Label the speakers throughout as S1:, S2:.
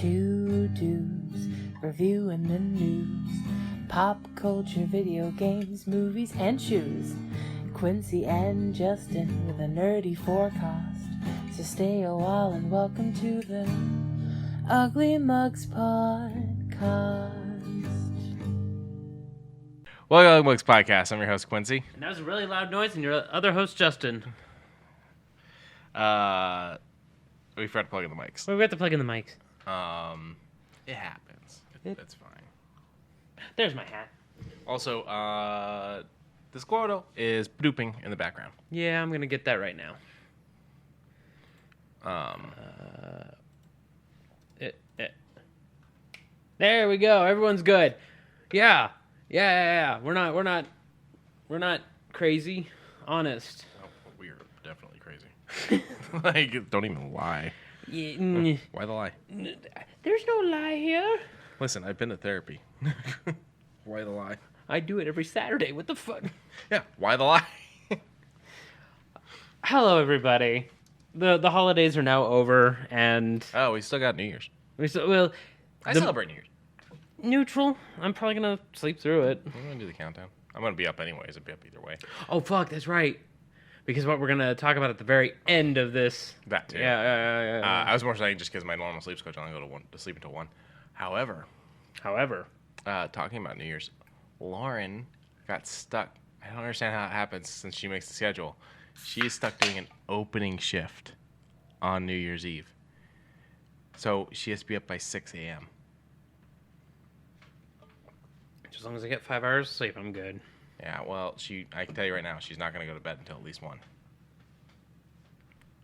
S1: Two dudes reviewing the news, pop culture, video games, movies, and shoes. Quincy and Justin with a nerdy forecast. So stay a while and welcome to the Ugly Mugs Podcast.
S2: Welcome to the Ugly Mugs Podcast. I'm your host, Quincy.
S3: And that was a really loud noise, and your other host, Justin.
S2: We forgot to plug in the mics.
S3: We have to plug in the mics.
S2: It happens. It's fine.
S3: There's my hat.
S2: Also, this Squirtle is blooping in the background.
S3: Yeah, I'm gonna get that right now. There we go. Everyone's good. Yeah. We're not crazy. Honest.
S2: Oh, we're definitely crazy. Like, don't even lie.
S3: Yeah,
S2: Why the lie?
S3: there's no lie here.
S2: Listen, I've been to therapy. Why the lie?
S3: I do it every Saturday. What the fuck?
S2: Yeah, why the lie?
S3: Hello, everybody. The holidays are now over, and
S2: Oh, we still got New Year's.
S3: I
S2: Celebrate New Year's.
S3: neutral. I'm probably gonna sleep through it.
S2: I'm going to do the countdown. I'm going to be up anyways. I'll be up either way.
S3: Oh fuck, that's right. Because what we're gonna talk about at the very end of this.
S2: That too.
S3: Yeah.
S2: I was more saying just because my normal sleep schedule, I only go to sleep until 1. However, talking about New Year's, Lauren got stuck. I don't understand how it happens since she makes the schedule. She is stuck doing an opening shift on New Year's Eve. So she has to be up by 6 a.m.
S3: As long as I get 5 hours of sleep, I'm good.
S2: Yeah, well, I can tell you right now, she's not going to go to bed until at least 1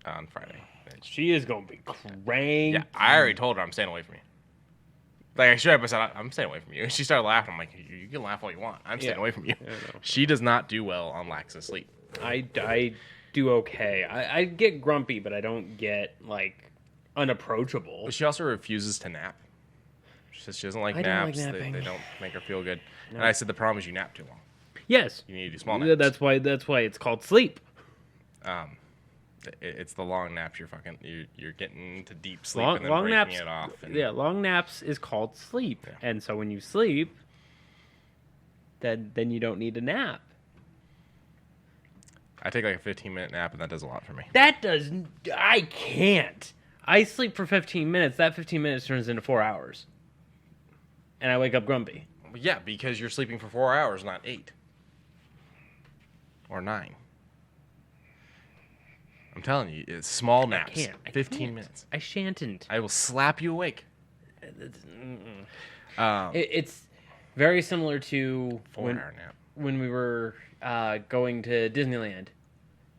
S2: on Friday.
S3: She is gonna be cranky.
S2: Yeah, I already told her I'm staying away from you. Like, I straight up said, I'm staying away from you. And she started laughing. I'm like, you can laugh all you want. I'm staying away from you.
S3: Yeah, no.
S2: She does not do well on lax of sleep.
S3: I do okay. I get grumpy, but I don't get, like, unapproachable.
S2: But she also refuses to nap. She says she doesn't like
S3: I don't like
S2: naps.
S3: napping.
S2: They don't make her feel good.
S3: No.
S2: And I said, the problem is you nap too long.
S3: Yes.
S2: You need to do small
S3: Yeah,
S2: naps.
S3: that's why it's called sleep.
S2: It's the long naps you're getting into deep sleep
S3: Long
S2: and then breaking
S3: naps.
S2: it off. And
S3: Yeah, long naps is called sleep.
S2: Yeah.
S3: And so when you sleep, then you don't need to nap.
S2: I take like a 15-minute nap, and that does a lot for me.
S3: I can't. I sleep for 15 minutes. That 15 minutes turns into 4 hours. And I wake up grumpy.
S2: Yeah, because you're sleeping for 4 hours, not 8. Or 9. I'm telling you, it's small naps.
S3: I
S2: 15
S3: can't.
S2: minutes.
S3: I shan't.
S2: I will slap you awake.
S3: It's very similar to
S2: 4-hour nap.
S3: when we were going to Disneyland.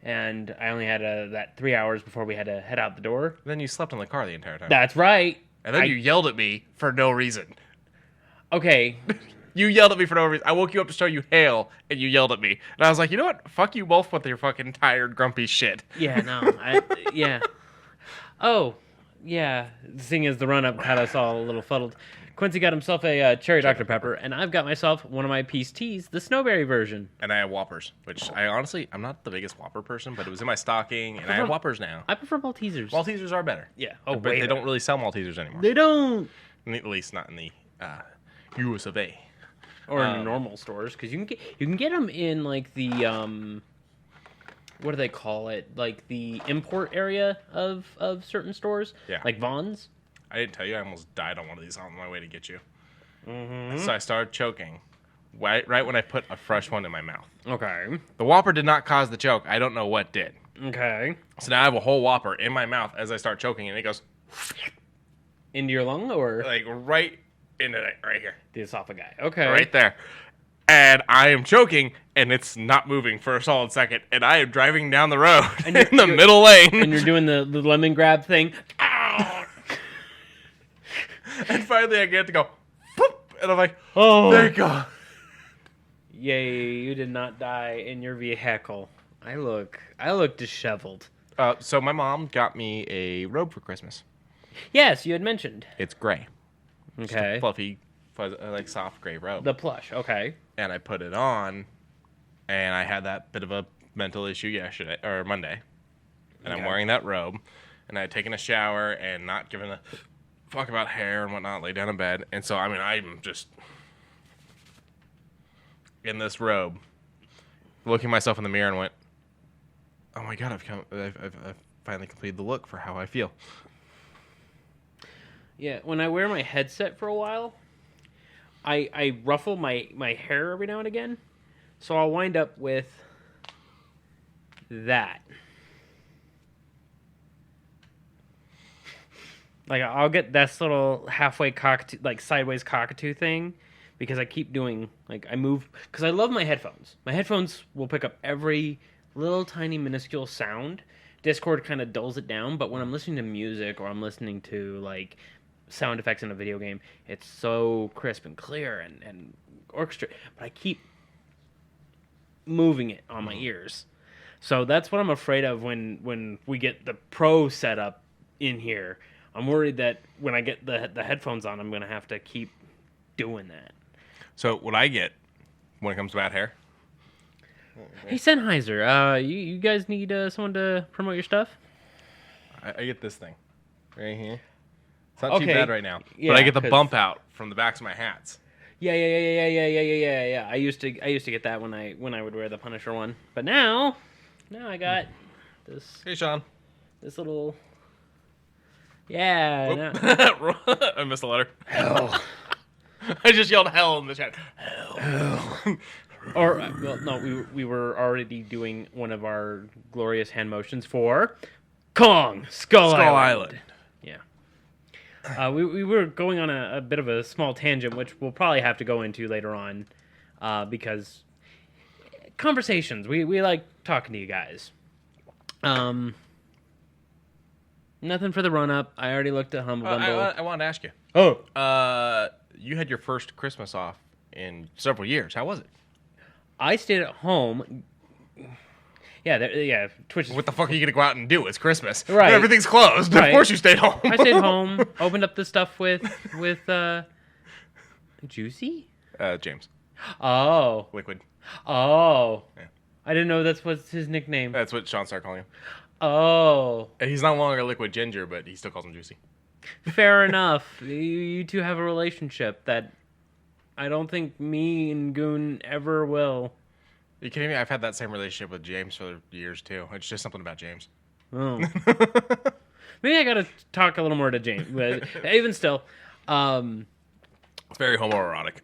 S3: And I only had that 3 hours before we had to head out the door.
S2: Then you slept in the car the entire time.
S3: That's right.
S2: And then you yelled at me for no reason.
S3: Okay.
S2: You yelled at me for no reason. I woke you up to show you hail, and you yelled at me. And I was like, you know what? Fuck you both with your fucking tired, grumpy shit.
S3: Yeah, no. Yeah. Oh, yeah. The thing is, the run-up had us all a little fuddled. Quincy got himself a cherry Dr. Pepper, and I've got myself one of my Peace Teas, the Snowberry version.
S2: And I have Whoppers, which I'm not the biggest Whopper person, but it was in my stocking, and I have Whoppers now.
S3: I prefer Maltesers.
S2: Maltesers are better.
S3: Yeah.
S2: Oh, but they don't really sell Maltesers anymore.
S3: They don't.
S2: At least not in the US of A.
S3: Or in the normal stores, because you can get them in like the what do they call it? Like the import area of certain stores.
S2: Yeah.
S3: Like Vons.
S2: I didn't tell you, I almost died on one of these on my way to get you.
S3: Mm-hmm.
S2: So I started choking right when I put a fresh one in my mouth.
S3: Okay.
S2: The Whopper did not cause the choke. I don't know what did.
S3: Okay.
S2: So now I have a whole Whopper in my mouth as I start choking, and it goes
S3: Into your lung or
S2: like right into it, right here.
S3: the esophagi? Okay.
S2: Right there. And I am choking, and it's not moving for a solid second, and I am driving down the road in the middle lane.
S3: And you're doing the lemon grab thing. Ow!
S2: And finally I get to go, boop, and I'm like,
S3: Oh.
S2: thank God.
S3: Yay, you did not die in your vehicle. I look disheveled.
S2: So my mom got me a robe for Christmas.
S3: Yes, you had mentioned.
S2: It's gray. Just a
S3: Okay.
S2: fluffy, like soft gray robe.
S3: The plush, okay.
S2: And I put it on, and I had that bit of a mental issue Monday. And I'm
S3: Okay.
S2: wearing that robe, and I had taken a shower and not given fuck about hair and whatnot, lay down in bed. And so, I mean, I'm just in this robe, looking myself in the mirror and went, oh my God, I've finally completed the look for how I feel.
S3: Yeah, when I wear my headset for a while, I ruffle my hair every now and again. So I'll wind up with that. Like, I'll get this little halfway cockatoo, like sideways cockatoo thing, because I keep doing, like, I move, because I love my headphones. My headphones will pick up every little tiny minuscule sound. Discord kind of dulls it down, but when I'm listening to music or I'm listening to, like, sound effects in a video game, it's so crisp and clear and orchestrated. But I keep moving it on my ears. So that's what I'm afraid of when we get the pro setup in here. I'm worried that when I get the headphones on, I'm going to have to keep doing that.
S2: So what I get when it comes to bad hair?
S3: Hey, Sennheiser, you guys need someone to promote your stuff?
S2: I get this thing right here. It's not too bad right now,
S3: yeah,
S2: but I get the bump out from the backs of my hats.
S3: Yeah. I used to get that when I would wear the Punisher one, but now I got this.
S2: Hey, Sean.
S3: This little. Yeah.
S2: I missed a letter.
S3: Hell.
S2: I just yelled hell in the chat. Hell.
S3: Or well, no, we were already doing one of our glorious hand motions for Kong Skull Island. Yeah. We were going on a bit of a small tangent, which we'll probably have to go into later on, because conversations. We like talking to you guys. Nothing for the run-up. I already looked at Humble Bundle.
S2: I wanted to ask you.
S3: Oh.
S2: You had your first Christmas off in several years. How was it?
S3: I stayed at home. Yeah, Twitch is...
S2: What the fuck are you going to go out and do? It's Christmas.
S3: Right.
S2: Everything's closed. Right. Of course you stayed home.
S3: I stayed home, opened up the stuff with Juicy?
S2: James.
S3: Oh.
S2: Liquid.
S3: Oh.
S2: Yeah.
S3: I didn't know that's what's his nickname.
S2: That's what Sean started calling him.
S3: Oh.
S2: He's no longer Liquid Ginger, but he still calls him Juicy.
S3: Fair enough. You two have a relationship that I don't think me and Goon ever will.
S2: Are you kidding me? I've had that same relationship with James for years, too. It's just something about James.
S3: Oh. Maybe I gotta talk a little more to James. But even still.
S2: It's very homoerotic.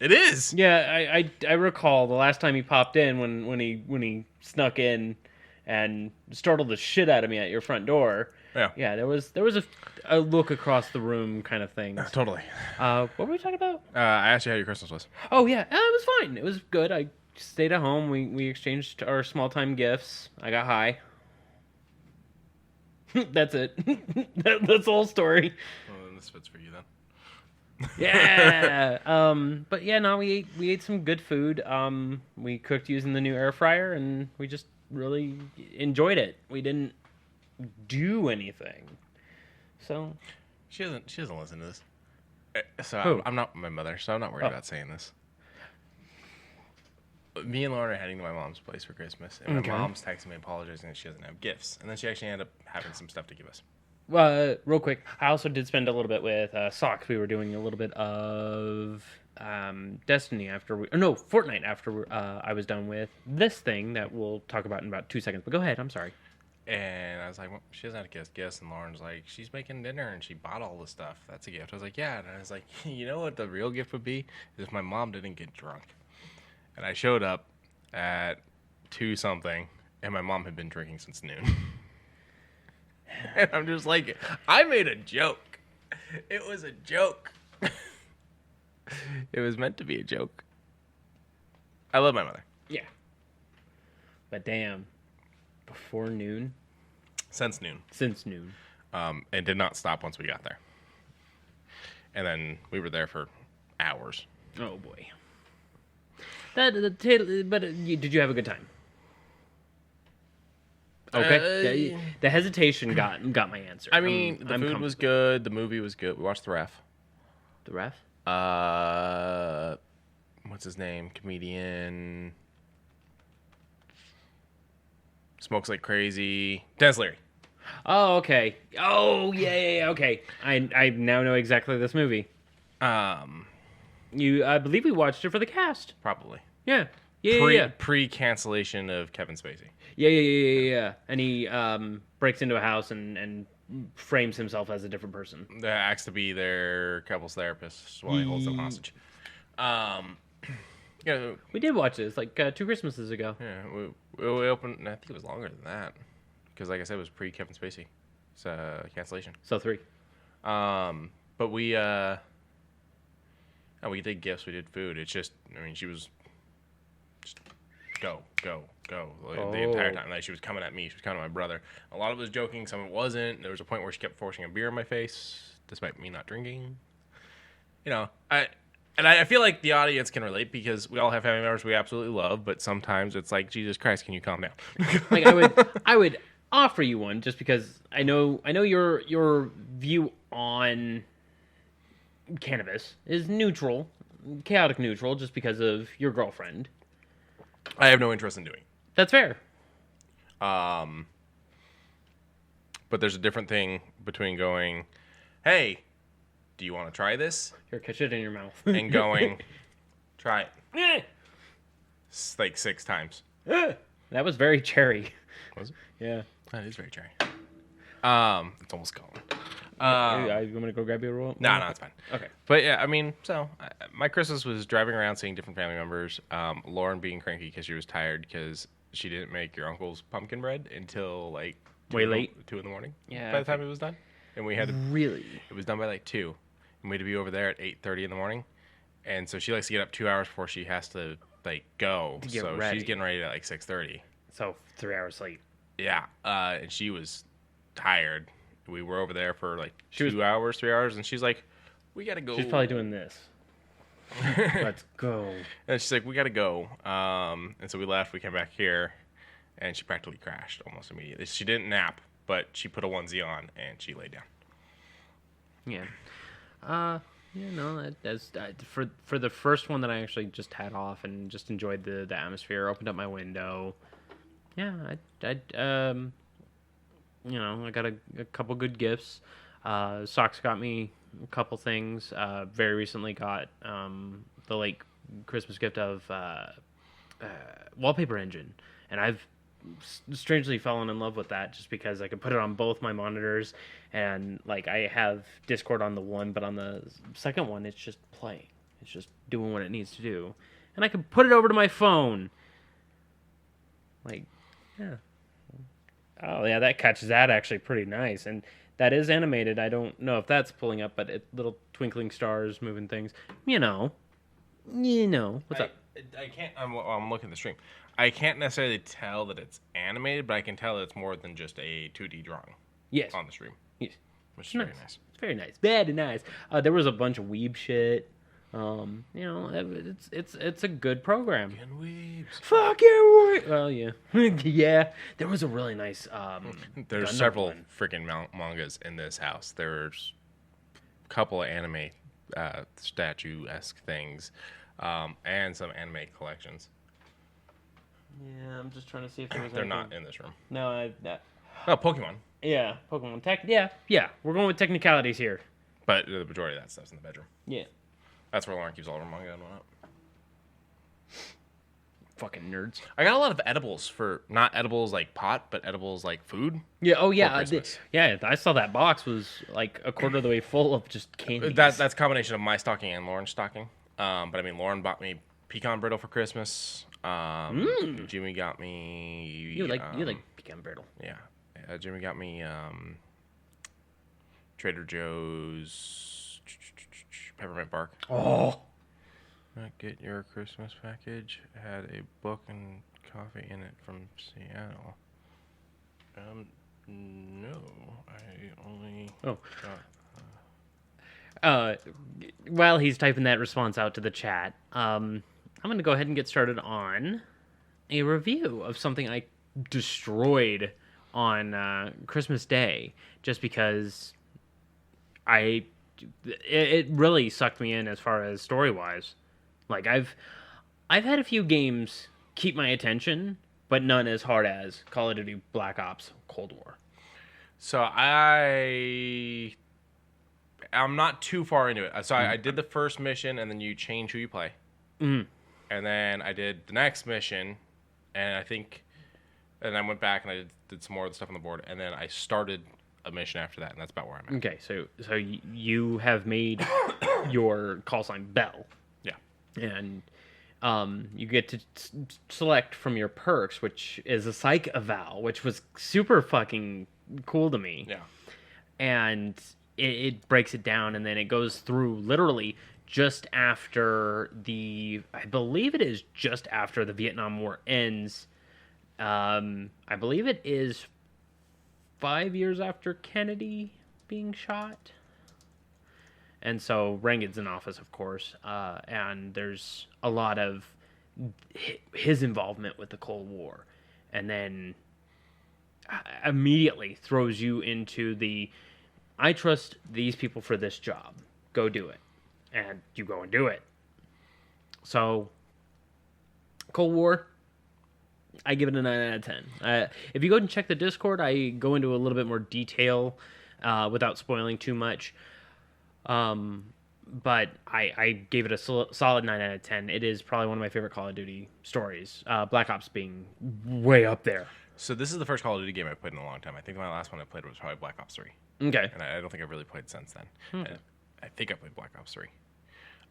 S2: It is.
S3: Yeah, I recall the last time he popped in when he snuck in and startled the shit out of me at your front door. Yeah, there was a look across the room kind of thing.
S2: Totally.
S3: What were we talking about?
S2: I asked you how your Christmas was.
S3: Oh yeah, it was fine. It was good. I stayed at home. We exchanged our small time gifts. I got high. That's it. That's the whole story.
S2: Well, then this fits for you then.
S3: Yeah. But yeah, no, we ate some good food. We cooked using the new air fryer, and we just really enjoyed it. We didn't do anything. So
S2: she doesn't listen to this. So
S3: Who?
S2: I'm not my mother, so I'm not worried about saying this. Me and Lauren are heading to my mom's place for Christmas, and my mom's texting me apologizing that she doesn't have gifts, and then she actually ended up having some stuff to give us.
S3: Real quick, I also did spend a little bit with Sock. We were doing a little bit of Destiny Fortnite after I was done with this thing that we'll talk about in about 2 seconds. But go ahead, I'm sorry.
S2: And I was like, well, she doesn't have to gifts. And Lauren's like, she's making dinner and she bought all the stuff. That's a gift. I was like, yeah. And I was like, you know what the real gift would be? Is if my mom didn't get drunk. And I showed up at 2 something, and my mom had been drinking since noon. And I'm just like, I made a joke. It was a joke. It was meant to be a joke. I love my mother.
S3: Yeah. But damn. Before noon?
S2: Since noon.
S3: Since noon.
S2: And did not stop once we got there. And then we were there for hours.
S3: Oh, boy. Did you have a good time? Okay. The hesitation got my answer.
S2: I mean, the food was good. The movie was good. We watched The Ref.
S3: The Ref?
S2: What's his name? Comedian. Smokes like crazy. Dennis Leary.
S3: Oh, okay. Oh, yeah, okay. I now know exactly this movie. I believe we watched it for the cast.
S2: Probably.
S3: Yeah. Yeah.
S2: Pre-cancellation of Kevin Spacey.
S3: Yeah. And he breaks into a house and frames himself as a different person.
S2: That acts to be their couple's therapist while he holds them hostage.
S3: We did watch this like 2 Christmases ago.
S2: Yeah, we opened. I think it was longer than that, because like I said, it was pre-Kevin Spacey. It's cancellation.
S3: So 3.
S2: But we we did gifts, we did food. It's just, I mean, she was just go the entire time. Like, she was coming at me, she was coming at my brother. A lot of it was joking, some of it wasn't. There was a point where she kept forcing a beer in my face, despite me not drinking. You know, I feel like the audience can relate, because we all have family members we absolutely love, but sometimes it's like, Jesus Christ, can you calm down?
S3: Like I would offer you one, just because I know your view on cannabis is neutral, chaotic neutral, just because of your girlfriend.
S2: I have no interest in doing it.
S3: That's fair.
S2: But there's a different thing between going, hey, do you want to try this?
S3: Here, catch it in your mouth.
S2: And going, try it. Like 6 times.
S3: That was very cherry.
S2: Was it?
S3: Yeah.
S2: That is very cherry. It's almost gone.
S3: You want me to go grab you a roll?
S2: No, it's fine.
S3: Okay.
S2: But yeah, I mean, so my Christmas was driving around seeing different family members. Lauren being cranky because she was tired because she didn't make your uncle's pumpkin bread until like
S3: way late,
S2: 2 in the morning.
S3: Yeah.
S2: By the time it was done, and we had to,
S3: really.
S2: It was done by like 2, and we had to be over there at 8:30 in the morning. And so she likes to get up 2 hours before she has to like go. So
S3: ready.
S2: She's getting ready at like 6:30.
S3: So 3 hours late.
S2: Yeah, and she was tired. We were over there for like 2 hours, 3 hours, and she's like, "We gotta go."
S3: She's probably doing this. Let's go.
S2: And she's like, "We gotta go." And so we left. We came back here, and she practically crashed almost immediately. She didn't nap, but she put a onesie on and she laid down.
S3: Yeah. That's for the first one that I actually just had off and just enjoyed the atmosphere. Opened up my window. Yeah, I got a couple good gifts. Socks got me a couple things. Very recently got the late Christmas gift of wallpaper engine, and I've strangely fallen in love with that just because I can put it on both my monitors, and like I have Discord on the one, but on the second one it's just playing. It's just doing what it needs to do, and I can put it over to my phone. Like, yeah. Oh, yeah, that catches that actually pretty nice. And that is animated. I don't know if that's pulling up, but little twinkling stars moving things. You know. What's up?
S2: I can't. I'm looking at the stream. I can't necessarily tell that it's animated, but I can tell that it's more than just a 2D drawing.
S3: Yes.
S2: On the stream.
S3: Yes.
S2: Which is very nice.
S3: It's very nice. Very nice. There was a bunch of weeb shit. It's a good program.
S2: Fucking weebs.
S3: Fucking weebs. Well, yeah. Yeah. There was a really nice
S2: there's
S3: Gundam
S2: several
S3: one.
S2: freaking mangas in this house. There's a couple of anime statue-esque things, and some anime collections.
S3: Yeah, I'm just trying to see if there was
S2: They're
S3: anything.
S2: not in this room.
S3: No,
S2: Oh, Pokemon.
S3: yeah, Pokemon Tech. Yeah. We're going with technicalities here.
S2: But the majority of that stuff's in the bedroom.
S3: Yeah.
S2: That's where Lauren keeps all of her manga and whatnot.
S3: Fucking nerds.
S2: I got a lot of edibles for, not edibles like pot, but edibles like food.
S3: Yeah. Oh, yeah.
S2: Christmas.
S3: I saw that box was like a quarter of the way full of just candy.
S2: That's a combination of my stocking and Lauren's stocking. But I mean, Lauren bought me pecan brittle for Christmas. Jimmy got me.
S3: You like pecan brittle.
S2: Yeah. Jimmy got me Trader Joe's peppermint bark.
S3: Oh.
S2: Get your Christmas package. Had a book and coffee in it from Seattle. No, I only got.
S3: While he's typing that response out to the chat, I'm going to go ahead and get started on a review of something I destroyed on Christmas Day, just because it really sucked me in as far as story-wise. Like, I've had a few games keep my attention, but none as hard as Call of Duty Black Ops Cold War.
S2: So I'm not too far into it. So I did the first mission, and then you change who you play.
S3: Mm.
S2: And then I did the next mission, and I went back and I did some more of the stuff on the board, and then I started a mission after that, and that's about where I'm at.
S3: Okay, so you have made your call sign Bell.
S2: Yeah.
S3: And you get to select from your perks, which is a psych eval, which was super fucking cool to me.
S2: Yeah.
S3: And it breaks it down, and then it goes through literally just after I believe it is just after the Vietnam War ends. I believe it is 5 years after Kennedy being shot. And so Reagan's in office, of course, and there's a lot of his involvement with the Cold War. And then immediately throws you into I trust these people for this job. Go do it. And you go and do it. So, Cold War, I give it a 9 out of 10. If you go and check the Discord, I go into a little bit more detail without spoiling too much. But I gave it a solid 9 out of 10. It is probably one of my favorite Call of Duty stories. Black Ops being way up there.
S2: So this is the first Call of Duty game I played in a long time. I think my last one I played was probably Black Ops 3.
S3: Okay.
S2: And I don't think I've really played since then. I think I played Black Ops 3.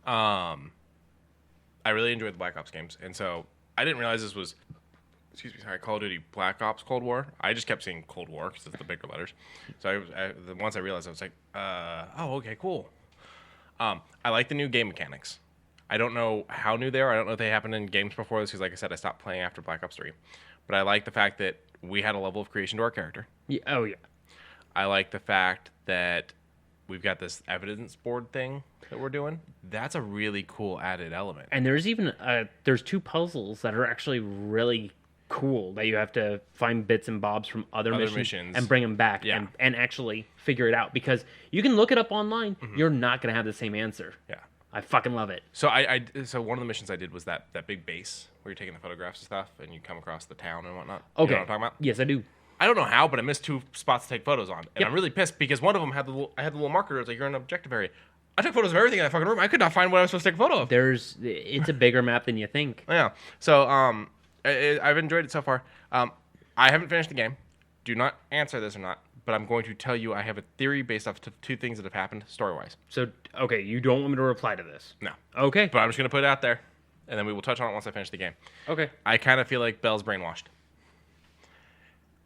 S2: I really enjoyed the Black Ops games, and so I didn't realize this was, Call of Duty Black Ops Cold War. I just kept saying Cold War because it's the bigger letters. So once I realized, I was like, oh, okay, cool. I like the new game mechanics. I don't know how new they are. I don't know if they happened in games before this because, like I said, I stopped playing after Black Ops 3. But I like the fact that we had a level of creation to our character.
S3: Yeah. Oh, yeah.
S2: I like the fact that we've got this evidence board thing that we're doing. That's a really cool added element.
S3: And there's even there's 2 puzzles that are actually really cool that you have to find bits and bobs from other missions and bring them back and actually figure it out, because you can look it up online. Mm-hmm. You're not going to have the same answer.
S2: Yeah.
S3: I fucking love it.
S2: So so one of the missions I did was that big base where you're taking the photographs and stuff and you come across the town and whatnot.
S3: Okay.
S2: You know what I'm talking about?
S3: Yes, I do.
S2: I don't know how, but I missed 2 spots to take photos on. And I'm really pissed because one of them had I had the little marker. It's like, you're in an objective area. I took photos of everything in that fucking room. I could not find what I was supposed to take a photo of.
S3: It's a bigger map than you think.
S2: Yeah. So I've enjoyed it so far. I haven't finished the game. Do not answer this or not, but I'm going to tell you I have a theory based off 2 things that have happened story-wise.
S3: So, okay, you don't want me to reply to this?
S2: No.
S3: Okay.
S2: But I'm just going to put it out there, and then we will touch on it once I finish the game.
S3: Okay.
S2: I kind of feel like Belle's brainwashed.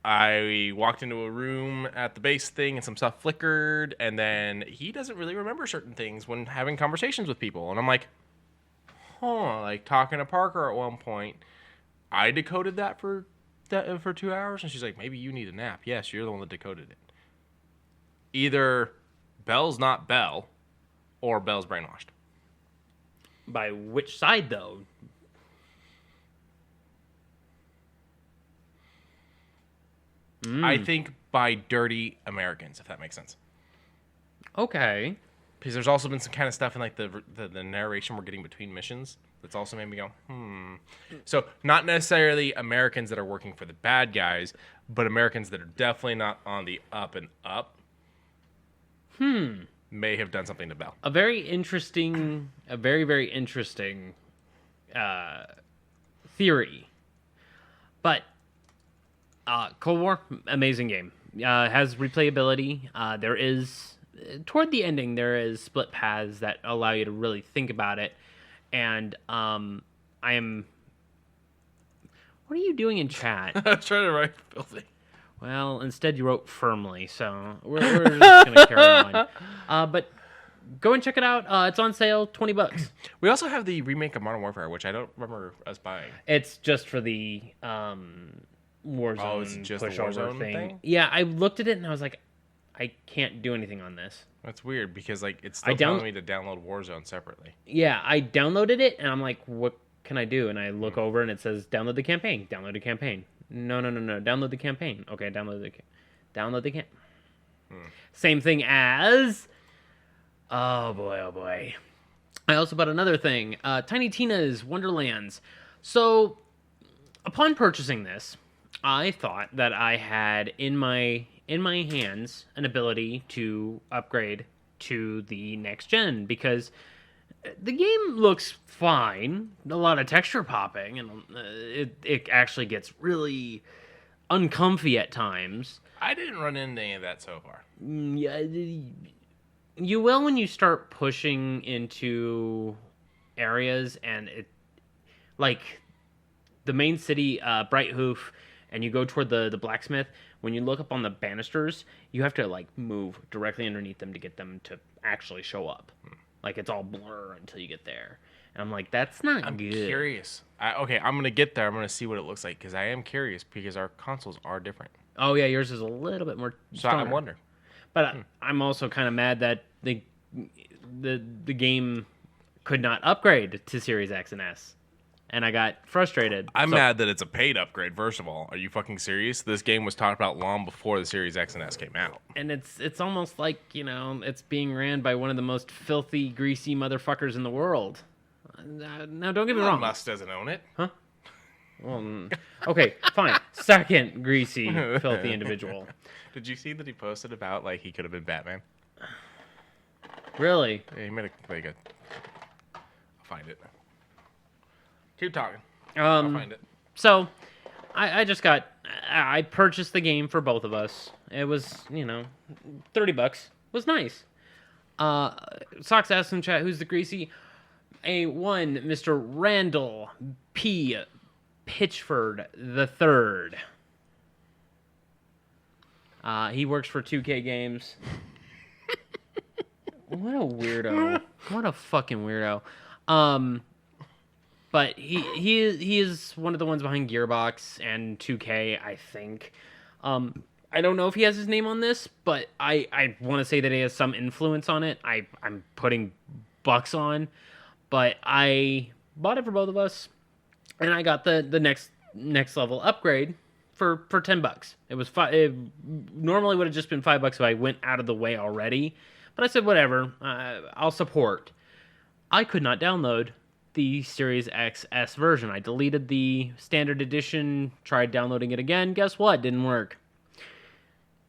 S2: I walked into a room at the base thing and some stuff flickered, and then he doesn't really remember certain things when having conversations with people. And I'm like, like talking to Parker at one point, I decoded that for 2 hours, and she's like, maybe you need a nap. Yes, you're the one that decoded it. Either Belle's not Belle, or Belle's brainwashed.
S3: By which side, though?
S2: I think by dirty Americans, if that makes sense.
S3: Okay.
S2: Because there's also been some kind of stuff in like the narration we're getting between missions that's also made me go, So not necessarily Americans that are working for the bad guys, but Americans that are definitely not on the up and up. May have done something to Belle.
S3: A very, very interesting theory. But Cold War, amazing game. Has replayability. There is, toward the ending, there is split paths that allow you to really think about it. And what are you doing in chat?
S2: I was trying to write filthy.
S3: Well, instead you wrote firmly, so we're just going to carry on. But go and check it out. It's on sale, $20.
S2: We also have the remake of Modern Warfare, which I don't remember us buying.
S3: It's just for the Warzone
S2: it's just
S3: pushover
S2: the Warzone thing?
S3: Yeah, I looked at it and I was like, I can't do anything on this.
S2: That's weird because like it's still telling me to download Warzone separately.
S3: Yeah, I downloaded it and I'm like, what can I do? And I look over and it says download the campaign. Download a campaign. No. Download the campaign. Okay, download the campaign. Same thing as. Oh boy. I also bought another thing. Tiny Tina's Wonderlands. So, upon purchasing this, I thought that I had in my in my hands an ability to upgrade to the next gen, because the game looks fine, a lot of texture popping, and it actually gets really uncomfy at times.
S2: I didn't run into any of that so far.
S3: Yeah, you will when you start pushing into areas, and it, like the main city, Bright Hoof, and you go toward the blacksmith. When you look up on the banisters, you have to like move directly underneath them to get them to actually show up. Like it's all blur until you get there, and I'm like, that's not
S2: I'm
S3: good.
S2: curious. Okay, I'm gonna get there. I'm gonna see what it looks like because I am curious because our consoles are different.
S3: Oh yeah, yours is a little bit more stronger.
S2: So I'm wondering.
S3: But I'm also kind of mad that the game could not upgrade to Series X and S, and I got frustrated.
S2: I'm mad that it's a paid upgrade. First of all, are you fucking serious? This game was talked about long before the Series X and S came out,
S3: and it's almost like, you know, it's being ran by one of the most filthy, greasy motherfuckers in the world. Now, don't get me wrong.
S2: Musk doesn't own it,
S3: huh? Well, okay, fine. Second greasy, filthy individual.
S2: Did you see that he posted about like he could have been Batman?
S3: Really?
S2: Yeah, he made a I'll find it. Keep talking.
S3: I'll
S2: find it.
S3: So, I purchased the game for both of us. It was, you know, $30. Was nice. Socks asked in chat, who's the greasy? Mr. Randall P. Pitchford III. He works for 2K Games. What a weirdo. What a fucking weirdo. But he is one of the ones behind Gearbox and 2K, I think. I don't know if he has his name on this, but I want to say that he has some influence on it. I'm putting bucks on. But I bought it for both of us, and I got the next level upgrade for $10. It was it normally would have just been $5 if I went out of the way already. But I said, whatever, I'll support. I could not download the Series XS version. I deleted the standard edition, tried downloading it again. Guess what? Didn't work.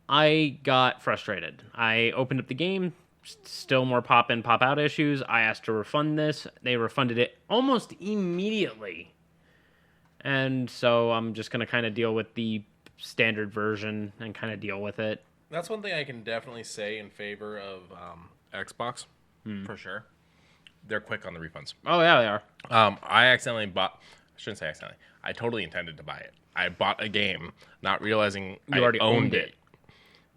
S3: I got frustrated. I opened up the game, still more pop in, pop out issues. I asked to refund this. They refunded it almost immediately. And so I'm just going to kind of deal with the standard version and kind of deal with it.
S2: That's one thing I can definitely say in favor of Xbox, for sure. They're quick on the refunds.
S3: Oh, yeah, they are.
S2: I accidentally bought... I shouldn't say accidentally. I totally intended to buy it. I bought a game, not realizing
S3: you already owned it.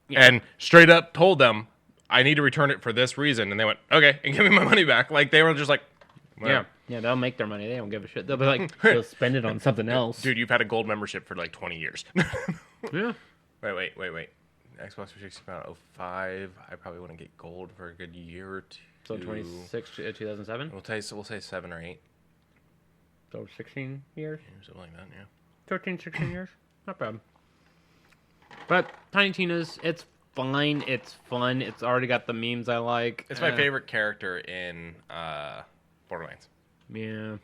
S2: Yeah. And straight up told them, I need to return it for this reason. And they went, okay, and give me my money back. Like, they were just like... Well,
S3: yeah, they'll make their money. They don't give a shit. They'll be like, they'll spend it on something else.
S2: Dude, you've had a gold membership for like 20 years.
S3: Yeah.
S2: Wait. Xbox 360 about 05. I probably wouldn't get gold for a good year or two.
S3: So 2007?
S2: We'll say 7 or 8.
S3: So 16 years?
S2: Yeah, something like that, yeah.
S3: 13, 16 years? Not bad. But Tiny Tina's, it's fine. It's fun. It's already got the memes I like.
S2: It's my favorite character in Borderlands.
S3: Yeah.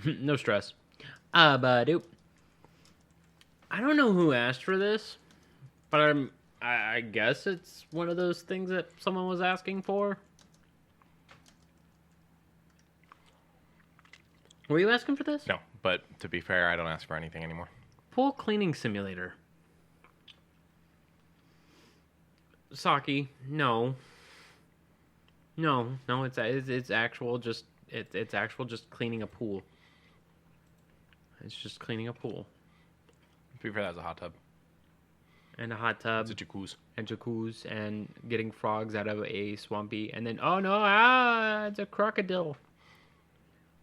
S3: No stress. But I don't know who asked for this, but I guess it's one of those things that someone was asking for. Were you asking for this?
S2: No, but to be fair, I don't ask for anything anymore.
S3: Pool cleaning simulator. Socky, no, it's actual just cleaning a pool. It's just cleaning a pool.
S2: To be fair, that's a hot tub.
S3: And a hot tub.
S2: It's a jacuzzi.
S3: And jacuzzi and getting frogs out of a swampy. And then, it's a crocodile.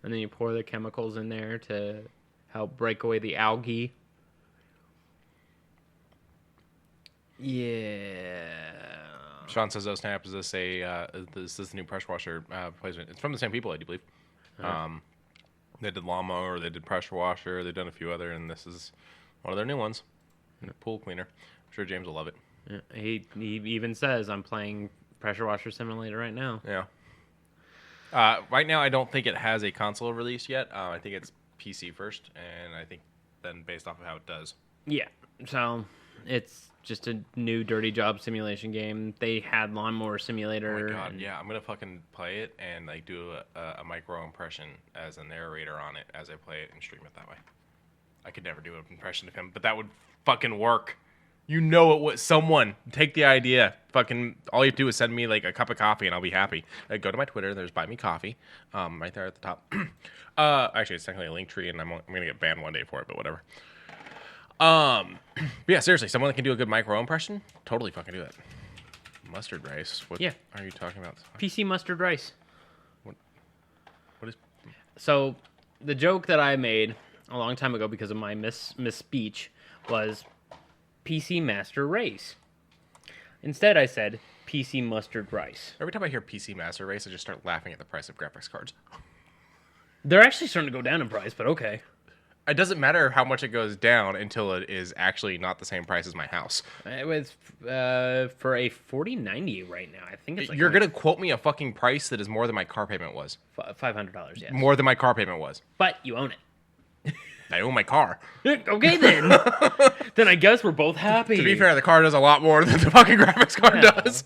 S3: And then you pour the chemicals in there to help break away the algae. Yeah.
S2: Sean says, "Oh snap! Is this the new pressure washer placement? It's from the same people, I do believe. They did lawnmower, they did pressure washer, they've done a few other, and this is one of their new ones. And a pool cleaner. I'm sure James will love it.
S3: Yeah, he even says, I'm playing Pressure Washer Simulator right now.
S2: Yeah. Right now, I don't think it has a console release yet. I think it's PC first, and I think than based off of how it does.
S3: Yeah, so it's just a new Dirty Job simulation game. They had Lawnmower Simulator.
S2: Oh my god, yeah, I'm gonna fucking play it and like do a micro impression as a narrator on it as I play it and stream it that way. I could never do an impression of him, but that would fucking work. You know it would. Someone take the idea. Fucking all you have to do is send me like a cup of coffee and I'll be happy. Go to my Twitter. There's Buy Me Coffee, right there at the top. Actually, it's technically a link tree, and I'm gonna get banned one day for it, but whatever. But yeah, seriously, someone that can do a good micro impression, totally fucking do it. Mustard rice. What are you talking about?
S3: PC mustard rice.
S2: What is?
S3: So the joke that I made a long time ago because of my misspeech was PC Master Race. Instead, I said PC Mustard Rice.
S2: Every time I hear PC Master Race, I just start laughing at the price of graphics cards.
S3: They're actually starting to go down in price, but okay.
S2: It doesn't matter how much it goes down until it is actually not the same price as my house.
S3: It was for a 4090 right now. I think it's like
S2: you're gonna quote me a fucking price that is more than my car payment was.
S3: $500. Yes.
S2: More than my car payment was.
S3: But you own it.
S2: I own my car.
S3: Okay, then. Then I guess we're both happy.
S2: To be fair, the car does a lot more than the fucking graphics card does.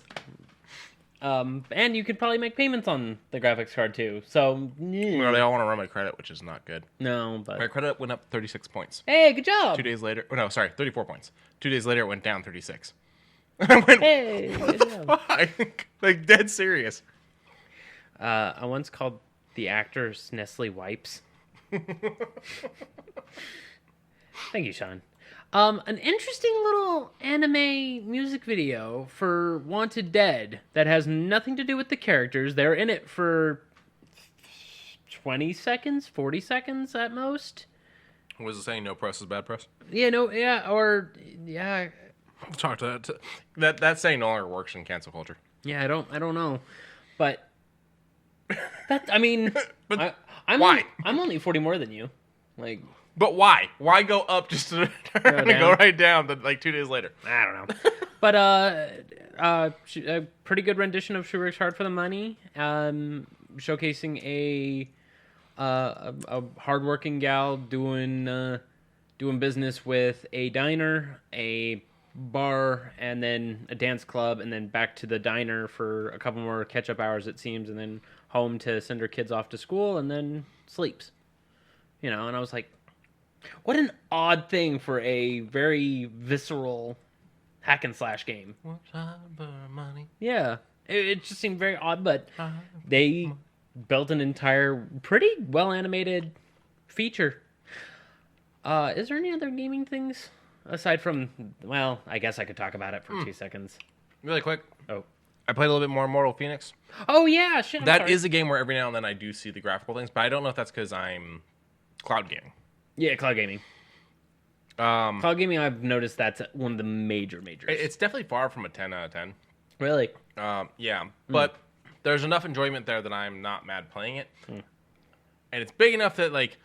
S3: And you could probably make payments on the graphics card, too. So,
S2: well, they all want to run my credit, which is not good.
S3: No, but...
S2: My credit went up 36 points.
S3: Hey, good job!
S2: 2 days later... Oh, no, sorry, 34 points. 2 days later, it went down 36. I went,
S3: hey, good job.
S2: Like, dead serious.
S3: I once called the actors Nestle Wipes. Thank you, Sean. An interesting little anime music video for Wanted Dead that has nothing to do with the characters. They're in it for 20 seconds, 40 seconds at most.
S2: Was it saying no press is bad press?
S3: Yeah, no, yeah, or, yeah.
S2: I'll talk to that. That saying no longer works in cancel culture.
S3: Yeah, I don't know. But, that, I mean,
S2: but
S3: why? I'm only 40 more than you. Like...
S2: But why? Why go up just to go right down like 2 days later?
S3: I don't know. But a pretty good rendition of She Works Hard for the Money, showcasing a hardworking gal doing business with a diner, a bar, and then a dance club, and then back to the diner for a couple more catch-up hours, it seems, and then home to send her kids off to school, and then sleeps. You know, and I was like, what an odd thing for a very visceral hack and slash game.
S2: Money.
S3: Yeah, it just seemed very odd, but they built an entire pretty well animated feature. Is there any other gaming things aside from? Well, I guess I could talk about it for 2 seconds.
S2: Really quick.
S3: Oh,
S2: I played a little bit more Immortal Phoenix.
S3: Oh yeah, shit.
S2: That is a game where every now and then I do see the graphical things, but I don't know if that's because I'm cloud gaming.
S3: Yeah, cloud gaming. Cloud gaming, I've noticed that's one of the majors.
S2: It's definitely far from a 10 out of 10.
S3: Really?
S2: Yeah, but there's enough enjoyment there that I'm not mad playing it. And it's big enough that like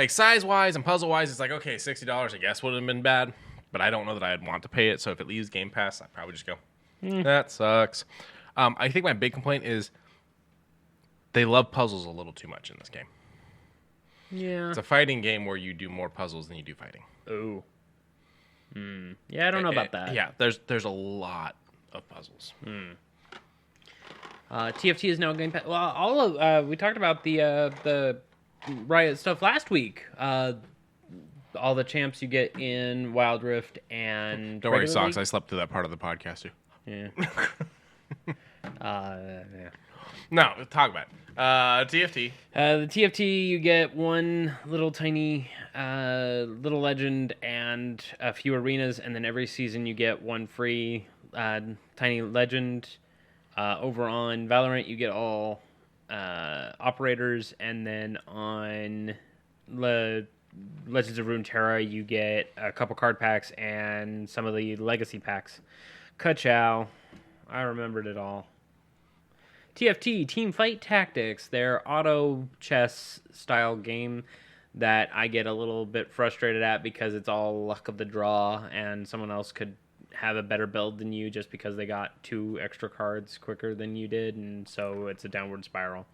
S2: size-wise and puzzle-wise, it's like, okay, $60 I guess would have been bad, but I don't know that I'd want to pay it, so if it leaves Game Pass, I'd probably just go, that sucks. I think my big complaint is they love puzzles a little too much in this game.
S3: Yeah.
S2: It's a fighting game where you do more puzzles than you do fighting.
S3: Oh. Yeah, I don't know about that.
S2: Yeah, there's a lot of puzzles.
S3: TFT is now Game Pass. Well, all of we talked about the Riot stuff last week. All the champs you get in Wild Rift and
S2: don't worry, Socks. I slept through that part of the podcast too.
S3: Yeah. Yeah.
S2: No, talk about it. TFT.
S3: The TFT, you get one little tiny little legend and a few arenas, and then every season you get one free tiny legend. Over on Valorant, you get all operators, and then on Legends of Runeterra, you get a couple card packs and some of the legacy packs. Ka-chow. I remembered it all. TFT, Team Fight Tactics, their auto chess style game that I get a little bit frustrated at because it's all luck of the draw and someone else could have a better build than you just because they got 2 extra cards quicker than you did, and so it's a downward spiral.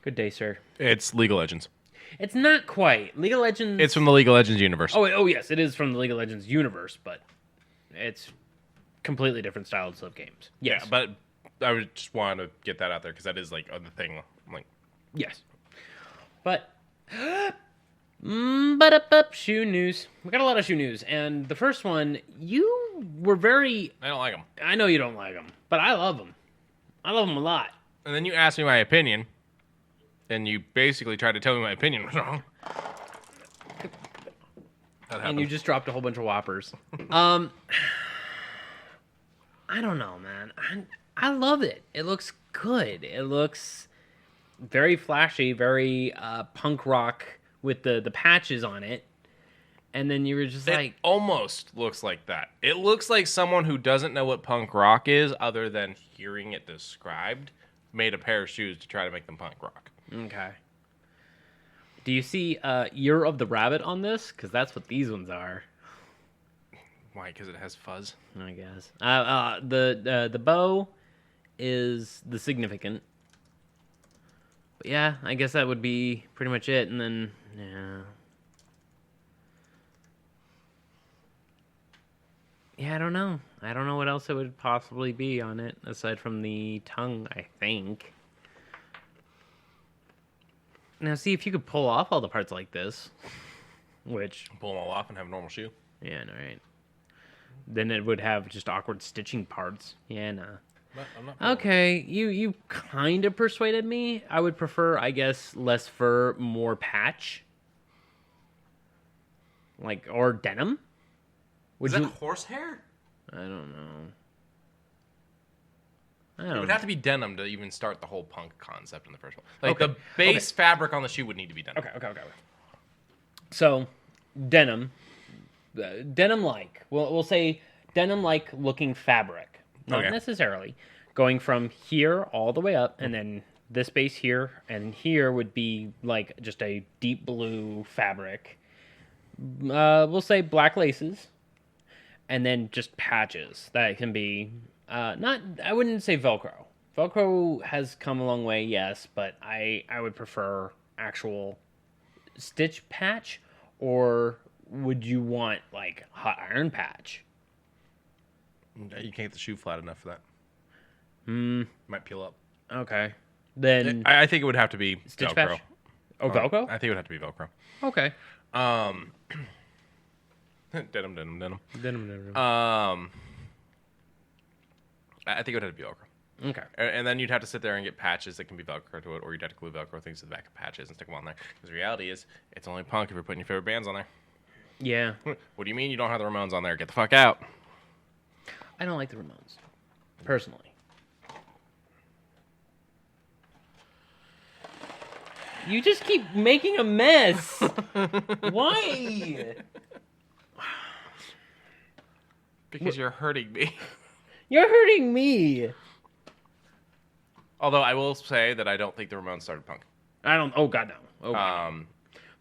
S3: Good day, sir.
S2: It's League of Legends.
S3: It's not quite. League of Legends...
S2: It's from the League of Legends universe.
S3: Oh, yes, it is from the League of Legends universe, but it's completely different styles of games. Yes.
S2: Yeah, but I would just want to get that out there because that is like the thing. Like,
S3: yes. But... But shoe news. We got a lot of shoe news, and the first one, you were very...
S2: I don't like them.
S3: I know you don't like them, but I love them. I love them a lot.
S2: And then you asked me my opinion, and you basically tried to tell me my opinion was wrong.
S3: And you just dropped a whole bunch of whoppers. I don't know, man. I love it. It looks good. It looks very flashy, very punk rock with the patches on it. And then you were just
S2: it almost looks like that. It looks like someone who doesn't know what punk rock is other than hearing it described made a pair of shoes to try to make them punk rock.
S3: Okay. Do you see Year of the Rabbit on this? Because that's what these ones are.
S2: Why? Because it has fuzz?
S3: I guess. The bow is the significant. But yeah, I guess that would be pretty much it. And then, yeah. Yeah, I don't know. I don't know what else it would possibly be on it, aside from the tongue, I think. Now, see if you could pull off all the parts like this. Which...
S2: Pull them all off and have a normal shoe?
S3: Yeah, no, right. Then it would have just awkward stitching parts. Yeah, nah. Okay, you kind of persuaded me. I would prefer, I guess, less fur, more patch. Like, or denim.
S2: Is that horsehair?
S3: I don't know.
S2: It would have to be denim to even start the whole punk concept in the first one. Like, the base fabric on the shoe would need to be denim.
S3: Okay. So, denim. Denim-like. We'll say denim-like looking fabric. Not necessarily. Going from here all the way up, and then this base here, and here would be like just a deep blue fabric. We'll say black laces. And then just patches that can be I wouldn't say Velcro. Velcro has come a long way, yes, but I would prefer actual stitch patch, or would you want like hot iron patch?
S2: You can't get the shoe flat enough for that. Might peel up.
S3: Okay. Then
S2: I think it would have to be
S3: stitch
S2: Velcro.
S3: patch? Oh, Velcro?
S2: I think it would have to be Velcro.
S3: Okay.
S2: Denim. I think it would have to be Velcro.
S3: Okay.
S2: And then you'd have to sit there and get patches that can be Velcro to it, or you'd have to glue Velcro things to the back of patches and stick them on there. Because the reality is, it's only punk if you're putting your favorite bands on there.
S3: Yeah.
S2: What do you mean you don't have the Ramones on there? Get the fuck out.
S3: I don't like the Ramones, personally. You just keep making a mess. Why?
S2: Because you're hurting me.
S3: You're hurting me.
S2: Although I will say that I don't think the Ramones started punk.
S3: Oh, God, no. Oh, God.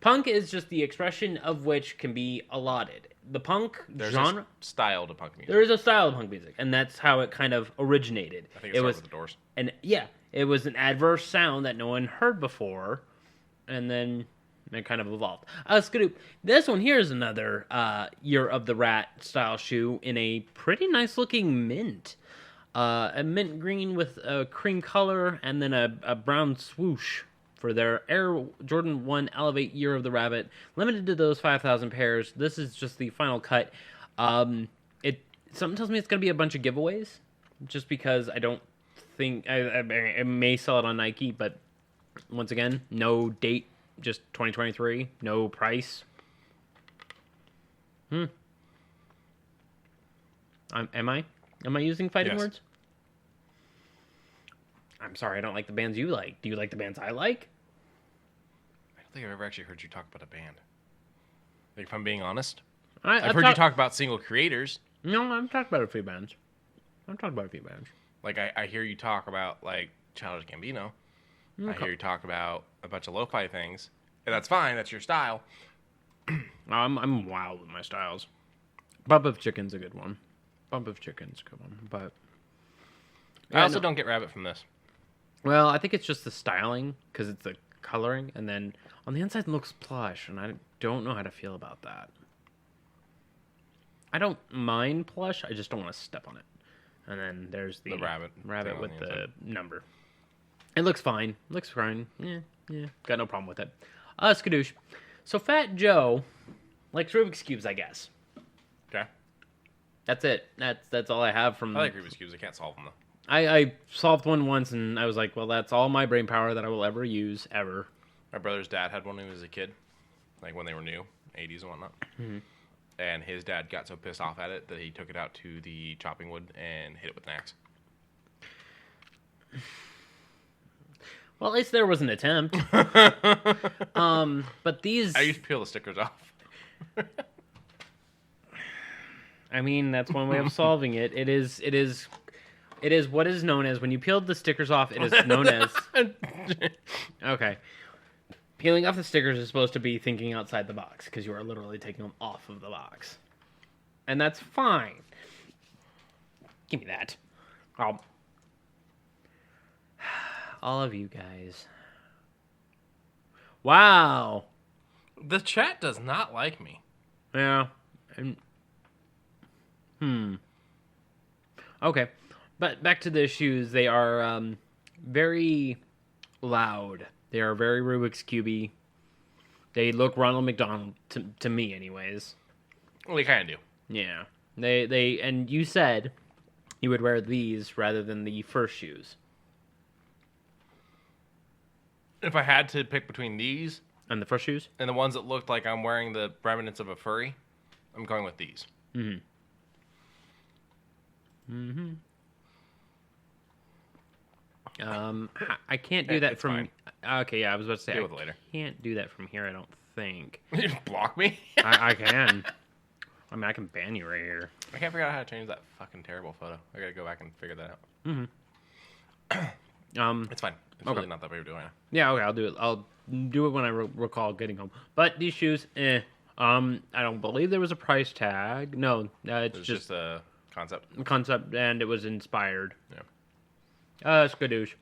S3: Punk is just the expression of which can be allotted. The punk genre...
S2: a style to punk music.
S3: There is a style of punk music, and that's how it kind of originated.
S2: I think it started with the Doors.
S3: And yeah, it was an adverse sound that no one heard before, and then it kind of evolved. Skadoop. This one here is another Year of the Rat style shoe in a pretty nice looking mint. A mint green with a cream color, and then a brown swoosh for their Air Jordan 1 Elevate Year of the Rabbit. Limited to those 5,000 pairs. This is just the final cut. Something tells me it's going to be a bunch of giveaways, just because I don't think... I may sell it on Nike, but once again, no date, just 2023, no price. Am I using fighting words? I'm sorry, I don't like the bands you like. Do you like the bands I like?
S2: I don't think I've ever actually heard you talk about a band. Like, if I'm being honest.
S3: I've
S2: heard you talk about single creators.
S3: No, I've talked about a few bands.
S2: Like, I hear you talk about, like, Childish Gambino. Okay. I hear you talk about a bunch of lo-fi things. And that's fine. That's your style.
S3: I'm wild with my styles. Bump of Chicken's a good one. But...
S2: I also don't get Rabbit from this.
S3: Well, I think it's just the styling, because it's a coloring, and then on the inside it looks plush, and I don't know how to feel about that. I don't mind plush, I just don't want to step on it. And then there's the rabbit with the number. It looks fine. Looks fine. Yeah. Got no problem with it. Skadoosh. So Fat Joe likes Rubik's Cubes, I guess.
S2: Okay.
S3: That's it. That's all I have from...
S2: I like Rubik's Cubes. I can't solve them, though.
S3: I solved one once, and I was like, well, that's all my brain power that I will ever use, ever.
S2: My brother's dad had one when he was a kid, like when they were new, 80s and whatnot. Mm-hmm. And his dad got so pissed off at it that he took it out to the chopping wood and hit it with an axe.
S3: Well, at least there was an attempt. But these...
S2: I used to peel the stickers off.
S3: I mean, that's one way of solving it. It is what is known as, when you peeled the stickers off, it is known as... Okay. Peeling off the stickers is supposed to be thinking outside the box, because you are literally taking them off of the box. And that's fine. Give me that. All of you guys. Wow.
S2: The chat does not like me.
S3: Yeah. Okay. But back to the shoes. They are very loud. They are very Rubik's Cube-y. They look Ronald McDonald to me, anyways.
S2: Well, they kind of do.
S3: Yeah. They and you said you would wear these rather than the first shoes.
S2: If I had to pick between these
S3: and the first shoes
S2: and the ones that looked like I'm wearing the remnants of a furry, I'm going with these.
S3: I can't do that
S2: it's
S3: from...
S2: fine.
S3: Okay, yeah, I was about to say,
S2: Deal with it later.
S3: Can't do that from here, I don't think.
S2: You block me?
S3: I can. I mean, I can ban you right here.
S2: I can't figure out how to change that fucking terrible photo. I gotta go back and figure that out. It's fine. It's really not that big of a deal right now.
S3: Yeah, okay, I'll do it. I'll do it when I recall getting home. But these shoes, I don't believe there was a price tag. No, it's
S2: just a concept.
S3: Concept, and it was inspired.
S2: Yeah.
S3: Skadoosh.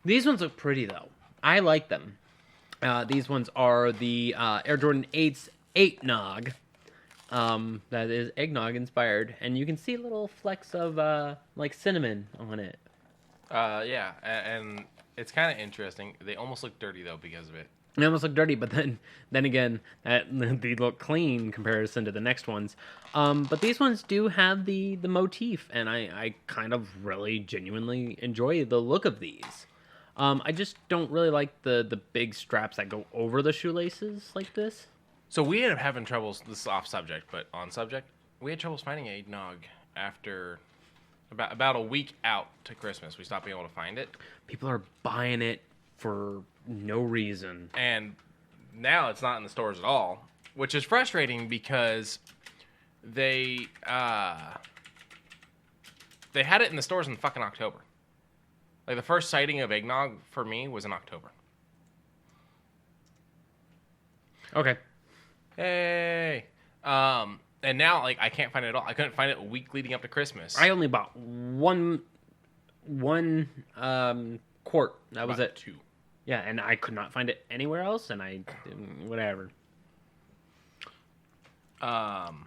S3: These ones look pretty, though. I like them. These ones are the Air Jordan 8's 8-Nog. That is eggnog inspired. And you can see little flecks of, like, cinnamon on it.
S2: Yeah, and it's kind of interesting. They almost look dirty, though, because of it.
S3: They almost look dirty, but then again, they look clean in comparison to the next ones. But these ones do have the motif, and I kind of really genuinely enjoy the look of these. I just don't really like the big straps that go over the shoelaces like this.
S2: So we ended up having troubles, this is off subject, but on subject, we had troubles finding eggnog after about a week out to Christmas. We stopped being able to find it.
S3: People are buying it for no reason.
S2: And now it's not in the stores at all, which is frustrating because they had it in the stores in fucking October. Like, the first sighting of eggnog for me was in October.
S3: Okay.
S2: Hey. And now, like, I can't find it at all. I couldn't find it a week leading up to Christmas.
S3: I only bought one quart. That was it.
S2: 2.
S3: Yeah, and I could not find it anywhere else, and whatever. But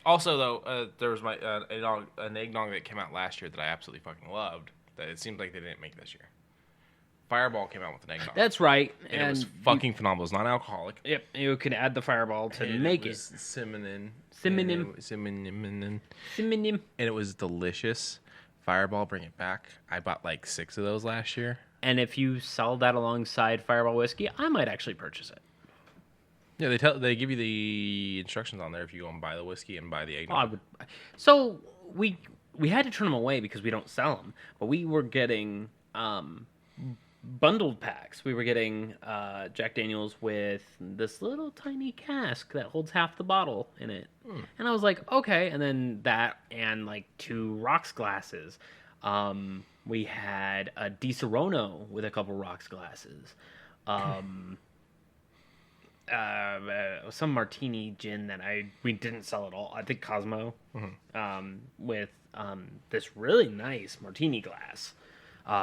S2: also, though, there was an eggnog that came out last year that I absolutely fucking loved. That it seems like they didn't make this year. Fireball came out with an eggnog.
S3: That's right.
S2: And it was fucking phenomenal. It's non-alcoholic.
S3: Yep, you could add the Fireball to make it.
S2: Cinnamon.
S3: Cinnamon.
S2: And it was delicious. Fireball, bring it back. I bought like 6 of those last year.
S3: And if you sell that alongside Fireball whiskey, I might actually purchase it.
S2: Yeah, they give you the instructions on there if you go and buy the whiskey and buy the eggnog.
S3: So we had to turn them away because we don't sell them, but we were getting bundled packs. We were getting Jack Daniels with this little tiny cask that holds half the bottle in it. And I was like, okay. And then that and like 2 rocks glasses. We had a Di Serono with a couple rocks glasses. Some martini gin that we didn't sell at all. I think Cosmo. With this really nice martini glass.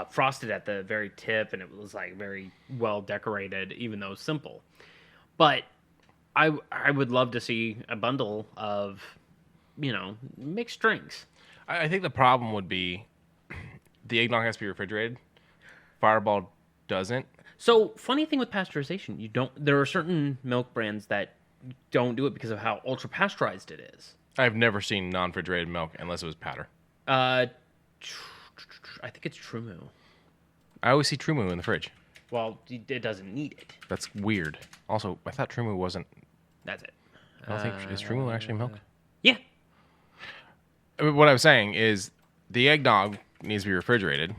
S3: frosted at the very tip, and it was like very well decorated, even though simple. But I would love to see a bundle of, mixed drinks.
S2: I think the problem would be the eggnog has to be refrigerated. Fireball doesn't.
S3: So, funny thing with pasteurization, there are certain milk brands that don't do it because of how ultra pasteurized it is.
S2: I've never seen non-refrigerated milk unless it was powder.
S3: I think it's True Moo.
S2: I always see True Moo in the fridge.
S3: Well, it doesn't need it.
S2: That's weird. Also, I thought True Moo wasn't.
S3: That's it.
S2: I don't think is True Moo actually milk?
S3: Yeah.
S2: I mean, what I was saying is the eggnog needs to be refrigerated.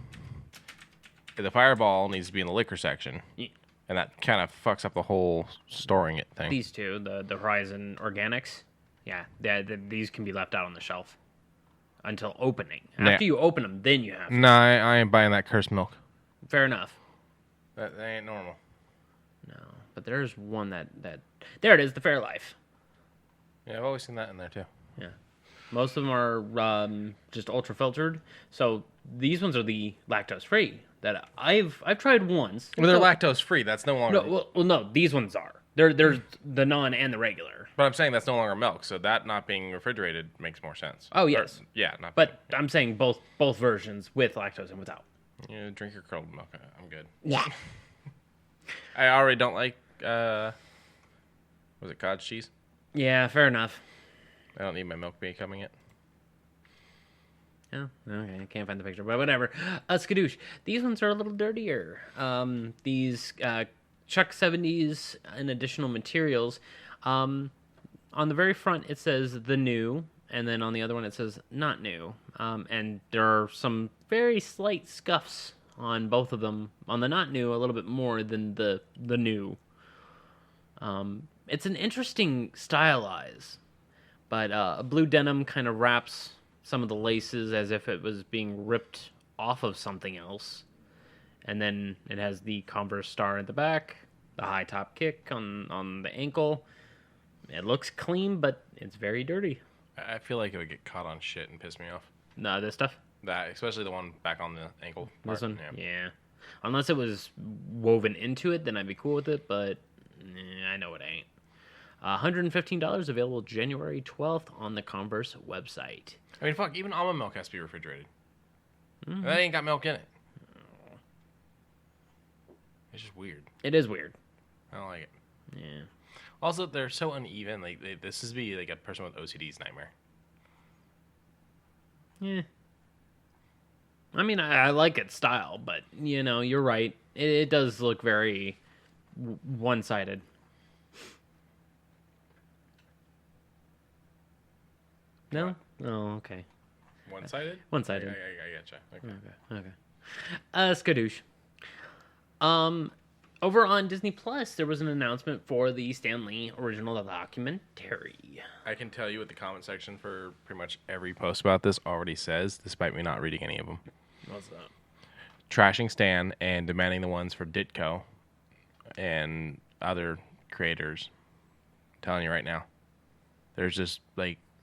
S2: The Fireball needs to be in the liquor section.
S3: Yeah.
S2: And that kind of fucks up the whole storing it thing.
S3: These two, the Horizon Organics, these can be left out on the shelf until opening. After you open them, then you have to.
S2: No, I ain't buying that cursed milk.
S3: Fair enough.
S2: That ain't normal.
S3: No, but there's one that there it is, the Fairlife.
S2: Yeah, I've always seen that in there too.
S3: Yeah. Most of them are just ultra filtered. So these ones are the lactose free that I've tried once.
S2: Well, they're lactose free. That's no longer.
S3: No, well, no, these ones are. There's the non and the regular.
S2: But I'm saying that's no longer milk, so that not being refrigerated makes more sense.
S3: Oh yes.
S2: Not.
S3: But I'm saying both versions with lactose and without.
S2: Yeah, drink your curdled milk. I'm good.
S3: Yeah.
S2: I already don't like. Was it cottage cheese?
S3: Yeah, fair enough.
S2: I don't need my milk becoming it.
S3: Oh, okay. I can't find the picture, but whatever. Skadoosh. These ones are a little dirtier. These Chuck 70s and additional materials. On the very front, it says the new, and then on the other one, it says not new. And there are some very slight scuffs on both of them. On the not new, a little bit more than the new. It's an interesting stylize, but a blue denim kind of wraps some of the laces as if it was being ripped off of something else. And then it has the Converse star at the back, the high top kick on the ankle. It looks clean, but it's very dirty.
S2: I feel like it would get caught on shit and piss me off.
S3: No, this stuff?
S2: That, especially the one back on the ankle part.
S3: This one? Yeah. Unless it was woven into it, then I'd be cool with it, but I know it ain't. $115 available January 12th on the Converse website.
S2: I mean, fuck, even almond milk has to be refrigerated.
S3: Mm-hmm.
S2: That ain't got milk in it. It's just weird.
S3: It is weird.
S2: I don't like it.
S3: Yeah.
S2: Also, they're so uneven. Like this is be like a person with OCD's nightmare.
S3: Yeah. I mean, I like its style, but, you're right. It does look very one-sided. No? Oh, okay.
S2: One-sided?
S3: One-sided.
S2: I gotcha.
S3: Okay. Skadoosh. Over on Disney Plus, there was an announcement for the Stan Lee original documentary.
S2: I can tell you what the comment section for pretty much every post about this already says, despite me not reading any of them.
S3: What's that?
S2: Trashing Stan and demanding the ones for Ditko and other creators. I'm telling you right now. There's this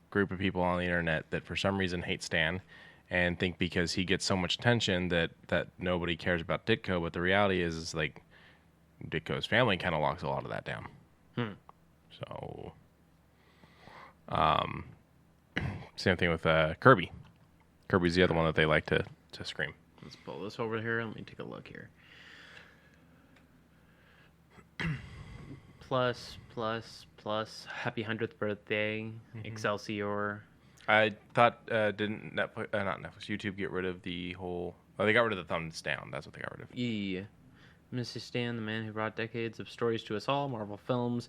S2: group of people on the internet that for some reason hate Stan and think because he gets so much attention that nobody cares about Ditko, but the reality is Ditko's family kind of locks a lot of that down. So, same thing with Kirby. Kirby's the other one that they like to scream.
S3: Let's pull this over here. Let me take a look here. Plus. Happy 100th birthday. Excelsior.
S2: I thought, didn't Netflix, not Netflix, YouTube get rid of the whole... Oh, they got rid of the thumbs down. That's what they got rid of.
S3: Yeah. Mr. Stan, the man who brought decades of stories to us all, Marvel films.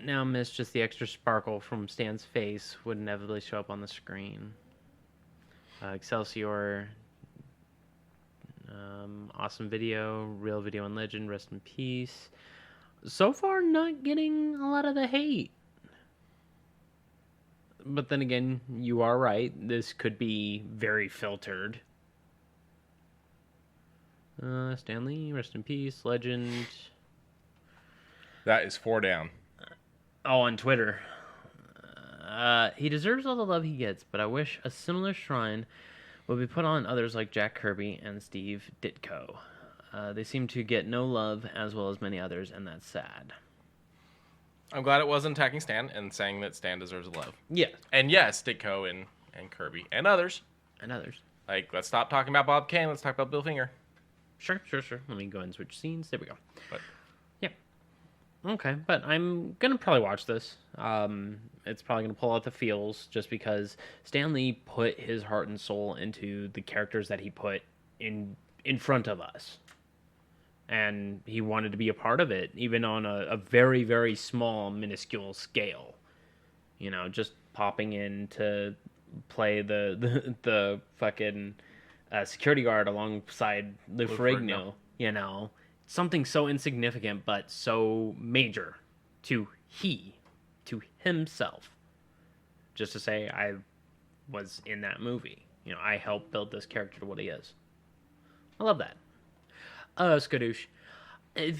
S3: Now miss just the extra sparkle from Stan's face would inevitably show up on the screen. Excelsior. Awesome video. Real Video and Legend. Rest in peace. So far, not getting a lot of the hate. But then again, you are right. This could be very filtered. Stan Lee, rest in peace, legend.
S2: That is 4 down.
S3: Oh, on Twitter. He deserves all the love he gets, but I wish a similar shrine will be put on others like Jack Kirby and Steve Ditko. They seem to get no love as well as many others, and that's sad.
S2: I'm glad it wasn't attacking Stan and saying that Stan deserves love.
S3: Yeah.
S2: And yes, Ditko and Kirby and others.
S3: And others.
S2: Like, let's stop talking about Bob Kane. Let's talk about Bill Finger.
S3: Sure. Let me go ahead and switch scenes. There we go.
S2: But
S3: yeah. Okay, but I'm going to probably watch this. It's probably going to pull out the feels just because Stan Lee put his heart and soul into the characters that he put in front of us. And he wanted to be a part of it, even on a very, very small, minuscule scale. You know, just popping in to play the fucking security guard alongside Lou Ferrigno. You know, something so insignificant but so major to himself. Just to say, I was in that movie. You know, I helped build this character to what he is. I love that. Skadoosh. A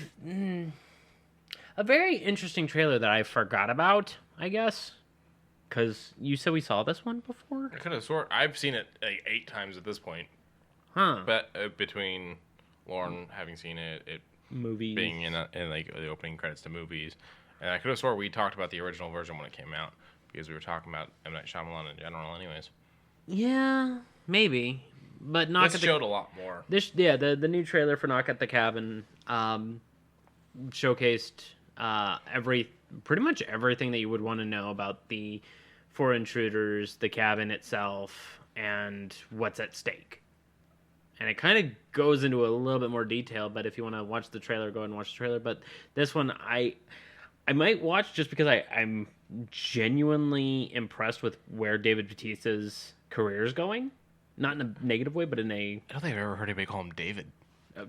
S3: very interesting trailer that I forgot about, I guess. Because you said we saw this one before?
S2: I could have sworn. I've seen it like 8 times at this point.
S3: Huh.
S2: But between Lauren having seen it
S3: movies,
S2: being in like the opening credits to movies, and I could have sworn we talked about the original version when it came out because we were talking about M. Night Shyamalan in general, anyways.
S3: Yeah, maybe, but not.
S2: This showed a lot more.
S3: The new trailer for Knock at the Cabin showcased pretty much everything that you would want to know about the 4 intruders, the cabin itself, and what's at stake. And it kind of goes into a little bit more detail, but if you want to watch the trailer, go ahead and watch the trailer. But this one, I might watch just because I'm genuinely impressed with where David Bautista's career is going. Not in a negative way, but in a...
S2: I don't think I've ever heard anybody call him David.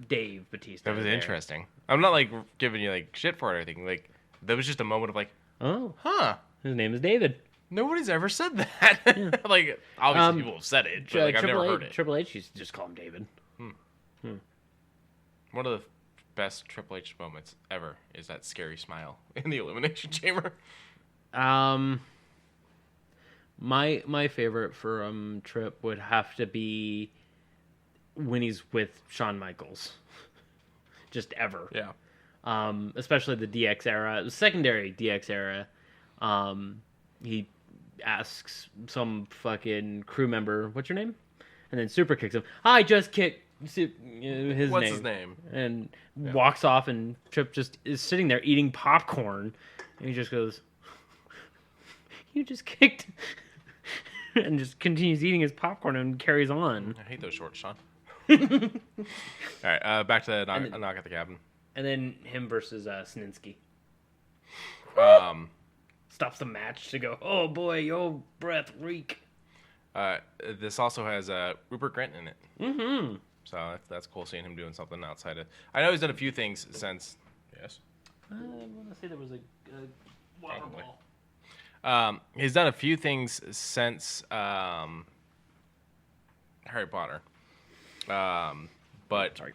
S3: Dave Bautista.
S2: That was interesting. I'm not, like, giving you, like, shit for it or anything. Like, there was just a moment of, like,
S3: oh.
S2: Huh.
S3: His name is David.
S2: Nobody's ever said that. Yeah. Like, obviously people have said it, but like, I've never heard it.
S3: Triple H used to just call him David.
S2: One of the best Triple H moments ever is that scary smile in the Elimination Chamber.
S3: My favorite for Trip would have to be when he's with Shawn Michaels. Just ever.
S2: Yeah.
S3: Especially the DX era, the secondary DX era. He asks some fucking crew member, "What's your name?" And then super kicks him. I just kicked his name.
S2: What's his name?
S3: And walks off, and Trip just is sitting there eating popcorn, and he just goes, "You just kicked," and just continues eating his popcorn and carries on.
S2: I hate those shorts, Sean. All right, back to Knock at the Cabin.
S3: And then him versus Sninsky. Stops the match to go, "Oh boy, your breath reek."
S2: This also has Rupert Grint in it.
S3: Mm-hmm.
S2: So that's cool seeing him doing something outside of... I know he's done a few things since... Yes?
S3: I want to say there was a water ball.
S2: He's done a few things since Harry Potter. But,
S3: Sorry.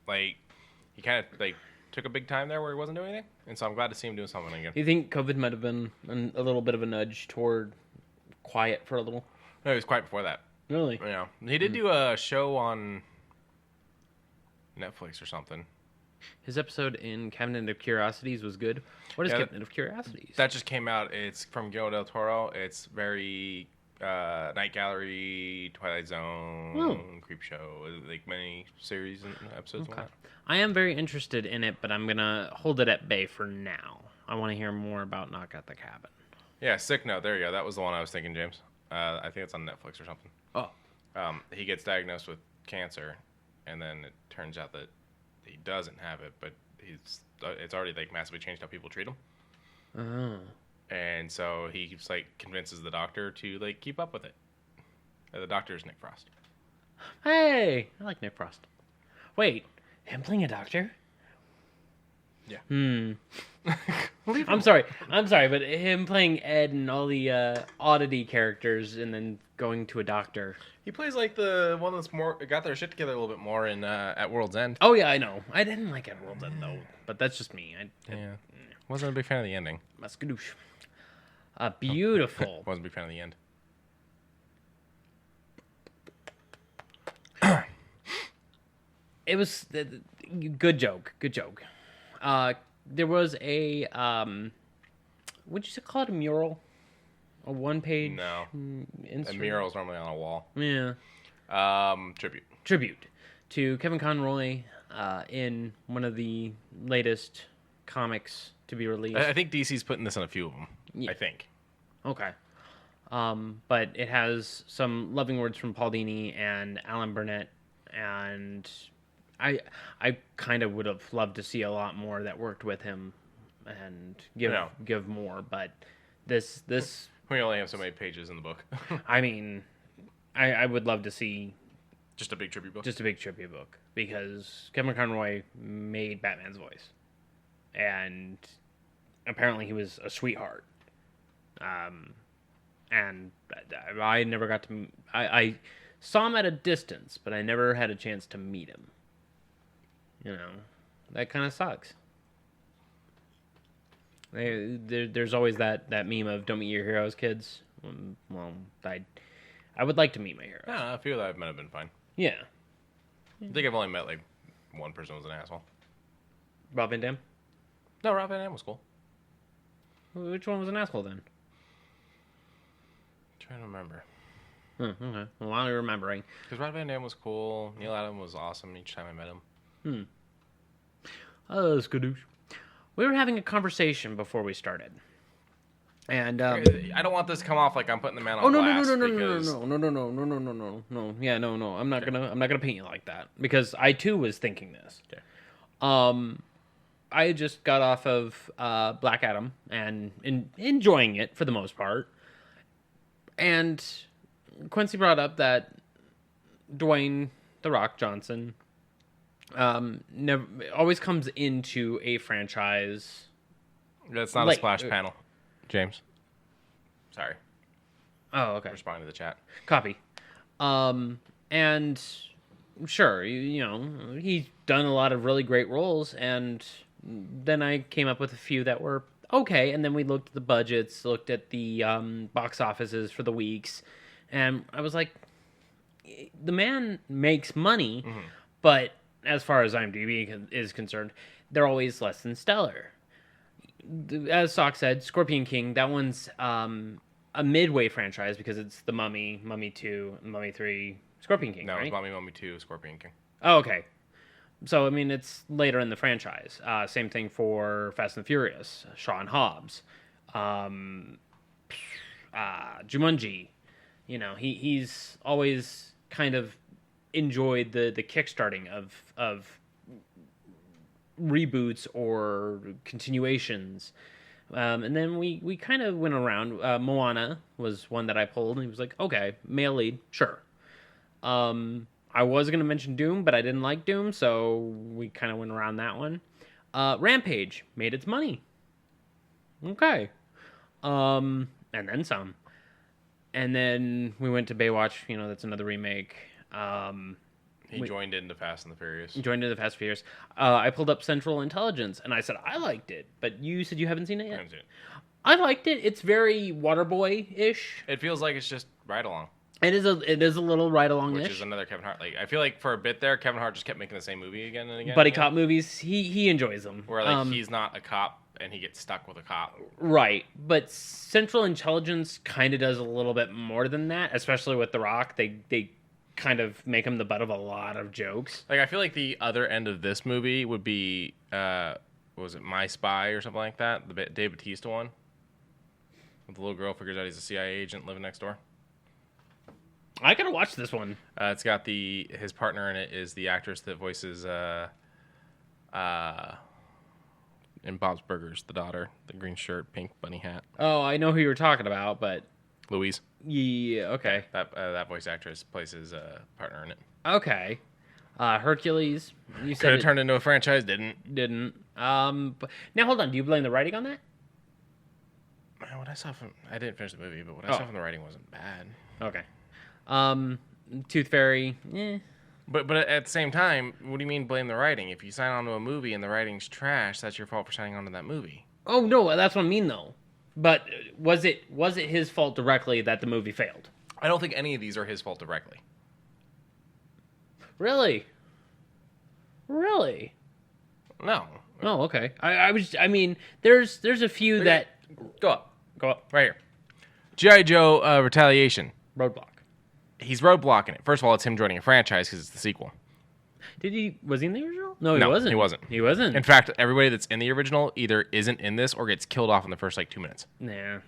S2: like, he kind of, like, took a big time there where he wasn't doing anything. And so I'm glad to see him doing something again.
S3: Do you think COVID might have been a little bit of a nudge toward quiet for a little?
S2: No, he was quiet before that.
S3: Really?
S2: Yeah. He did do a show on Netflix or something.
S3: His episode in Cabinet of Curiosities was good. What is Cabinet of Curiosities?
S2: That just came out. It's from Guillermo del Toro. It's very Night Gallery, Twilight Zone, Creep Show, like many series and episodes.
S3: Okay. I am very interested in it, but I'm going to hold it at bay for now. I want to hear more about Knock at the Cabin.
S2: Yeah, Sick Note. There you go. That was the one I was thinking, James. I think it's on Netflix or something.
S3: Oh.
S2: He gets diagnosed with cancer, and then it turns out that he doesn't have it, but it's already like massively changed how people treat him.
S3: Oh.
S2: And so he just like convinces the doctor to like keep up with it. The doctor is Nick Frost.
S3: Hey, I like Nick Frost. Wait, him playing a doctor?
S2: Yeah.
S3: I'm sorry, but him playing Ed and all the oddity characters, and then going to a doctor.
S2: He plays like the one that's more got their shit together a little bit more in at World's End.
S3: Oh yeah, I know. I didn't like At World's End though, but that's just me.
S2: Wasn't a big fan of the ending.
S3: Maskadoosh. Beautiful.
S2: Wasn't a big fan of the end.
S3: It was good joke. Good joke. There was a would you call it a mural? A one-page?
S2: No.
S3: Insert?
S2: A mural is normally on a wall.
S3: Yeah. Tribute to Kevin Conroy in one of the latest comics to be released.
S2: I think DC's putting this on a few of them.
S3: Yeah.
S2: I think.
S3: Okay. But it has some loving words from Paul Dini and Alan Burnett, and I kind of would have loved to see a lot more that worked with him and give more, but this
S2: we only have so many pages in the book.
S3: I mean, I would love to see
S2: just a big tribute book.
S3: Just a big tribute book, because Kevin Conroy made Batman's voice, and apparently he was a sweetheart. And I never got to. I saw him at a distance, but I never had a chance to meet him. You know, that kind of sucks. There's always that meme of "Don't meet your heroes, kids." Well, I would like to meet my heroes.
S2: Yeah, a few that I've met have been fine.
S3: Yeah.
S2: I think I've only met like one person who was an asshole.
S3: Rob Van Dam?
S2: No, Rob Van Dam was cool.
S3: Which one was an asshole then?
S2: Trying to remember.
S3: Okay. Well, while you're remembering.
S2: Because Rob Van Dam was cool. Neil Adams was awesome each time I met him.
S3: Oh, skadoosh. We were having a conversation before we started. And
S2: I don't want this to come off like I'm putting the man on blast.
S3: No. Yeah, no. I'm not gonna paint you like that, because I too was thinking this.
S2: Okay.
S3: I just got off of Black Adam and enjoying it for the most part. And Quincy brought up that Dwayne "The Rock" Johnson never always comes into a franchise.
S2: That's not a splash panel, James. Sorry.
S3: Oh, okay.
S2: Respond to the chat.
S3: Copy. And sure, you know, he's done a lot of really great roles, and then I came up with a few that were okay, and then we looked at the budgets, looked at the box offices for the weeks, and I was like, the man makes money, but as far as IMDb is concerned, they're always less than stellar. As Sock said, Scorpion King, that one's a midway franchise, because it's The Mummy, Mummy 2, Mummy 3, Scorpion King,
S2: No,
S3: right?
S2: it was Mummy 2, Scorpion King.
S3: Oh, okay. So, I mean, it's later in the franchise. Same thing for Fast and Furious, Shaw and Hobbs, Jumanji. You know, he's always kind of enjoyed the kickstarting of reboots or continuations. And then we kind of went around. Moana was one that I pulled, and he was like, okay, male lead, sure. I was going to mention Doom, but I didn't like Doom, so we kind of went around that one. Rampage made its money. Okay. And then some. And then we went to Baywatch, you know, that's another remake.
S2: He joined into Fast and the Furious.
S3: I pulled up Central Intelligence, and I said I liked it, but you said you haven't seen it yet?
S2: I haven't seen it.
S3: I liked it. It's very Waterboy-ish.
S2: It feels like it's just ride along.
S3: It is a little ride-along-ish.
S2: Which is another Kevin Hart. Like, I feel like for a bit there, Kevin Hart just kept making the same movie again and again.
S3: Buddy cop movies, he enjoys them.
S2: Where like he's not a cop and he gets stuck with a cop.
S3: Right, but Central Intelligence kind of does a little bit more than that, especially with The Rock. They kind of make him the butt of a lot of jokes.
S2: Like, I feel like the other end of this movie would be, what was it, My Spy or something like that? The Dave Bautista one? The little girl figures out he's a CIA agent living next door.
S3: I gotta watch this one.
S2: It's got his partner in it is the actress that voices in Bob's Burgers, the daughter, the green shirt, pink bunny hat.
S3: Oh, I know who you were talking about, but
S2: Louise.
S3: Yeah, okay.
S2: That voice actress plays his partner in it.
S3: Okay. Hercules. You said
S2: could have turned into a franchise, didn't.
S3: But now hold on. Do you blame the writing on that?
S2: What I saw I didn't finish the movie, but what I saw from the writing wasn't bad.
S3: Okay. Tooth Fairy.
S2: But at the same time, what do you mean blame the writing? If you sign on to a movie and the writing's trash, that's your fault for signing on to that movie.
S3: Oh no, that's what I mean though. But was it his fault directly that the movie failed?
S2: I don't think any of these are his fault directly.
S3: Really? Really?
S2: No.
S3: Oh, okay. I mean, there's a few that
S2: Go up.
S3: Right
S2: here. G.I. Joe Retaliation.
S3: Roadblock.
S2: He's roadblocking it. First of all, it's him joining a franchise because it's the sequel.
S3: Was he in the original? No, he wasn't.
S2: He wasn't. In fact, everybody that's in the original either isn't in this or gets killed off in the first 2 minutes.
S3: Nah.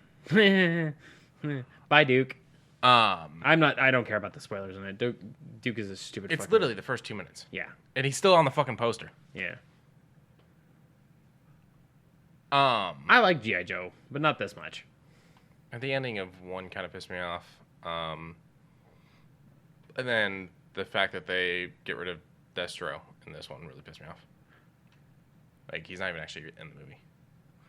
S3: Bye, Duke. I don't care about the spoilers in it. Duke is a stupid.
S2: It's literally the first 2 minutes.
S3: Yeah.
S2: And he's still on the fucking poster.
S3: Yeah. I like G.I. Joe, but not this much.
S2: And the ending of 1 kind of pissed me off. And then the fact that they get rid of Destro in this one really pissed me off. Like, he's not even actually in the movie.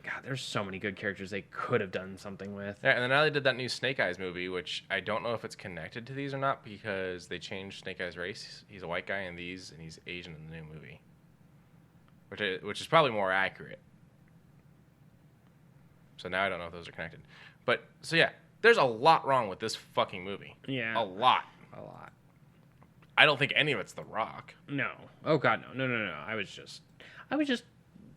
S3: God, there's so many good characters they could have done something with.
S2: Yeah, and then now they did that new Snake Eyes movie, which I don't know if it's connected to these or not because they changed Snake Eyes' race. He's a white guy in these, and he's Asian in the new movie. Which is probably more accurate. So now I don't know if those are connected. But, so yeah, there's a lot wrong with this fucking movie.
S3: Yeah.
S2: A lot.
S3: A lot.
S2: I don't think any of it's The Rock.
S3: No. Oh, God, no. No. I was just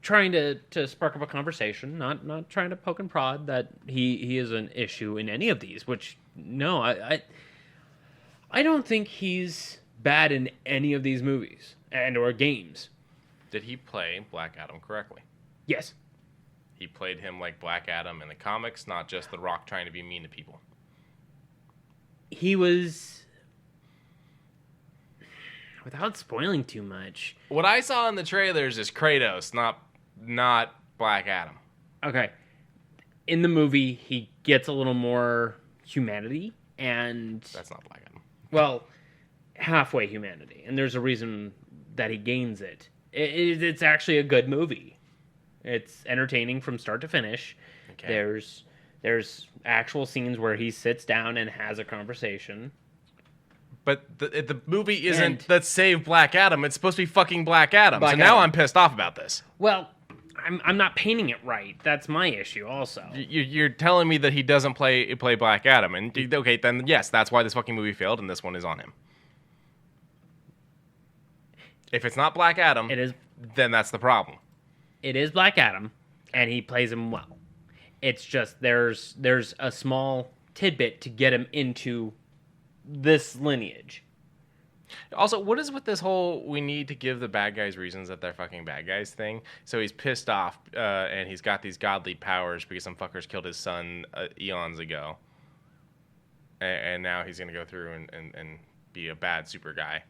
S3: trying to spark up a conversation, not trying to poke and prod that he is an issue in any of these, which, no, I don't think he's bad in any of these movies and or games.
S2: Did he play Black Adam correctly?
S3: Yes.
S2: He played him like Black Adam in the comics, not just The Rock trying to be mean to people.
S3: He was, without spoiling too much.
S2: What I saw in the trailers is Kratos, not Black Adam.
S3: Okay. In the movie, he gets a little more humanity, and
S2: that's not Black Adam.
S3: Well, halfway humanity, and there's a reason that he gains it. It's actually a good movie. It's entertaining from start to finish. Okay. There's actual scenes where he sits down and has a conversation.
S2: But the movie isn't Let's Save Black Adam. It's supposed to be fucking Black Adam. Now I'm pissed off about this.
S3: Well, I'm not painting it right. That's my issue also.
S2: You're telling me that he doesn't play Black Adam. And okay, then yes, that's why this fucking movie failed and this one is on him. If it's not Black Adam, then that's the problem.
S3: It is Black Adam, and he plays him well. It's just there's a small tidbit to get him into this lineage.
S2: Also, what is with this whole we need to give the bad guys reasons that they're fucking bad guys thing? So he's pissed off, and he's got these godly powers because some fuckers killed his son eons ago. And now he's going to go through and be a bad super guy.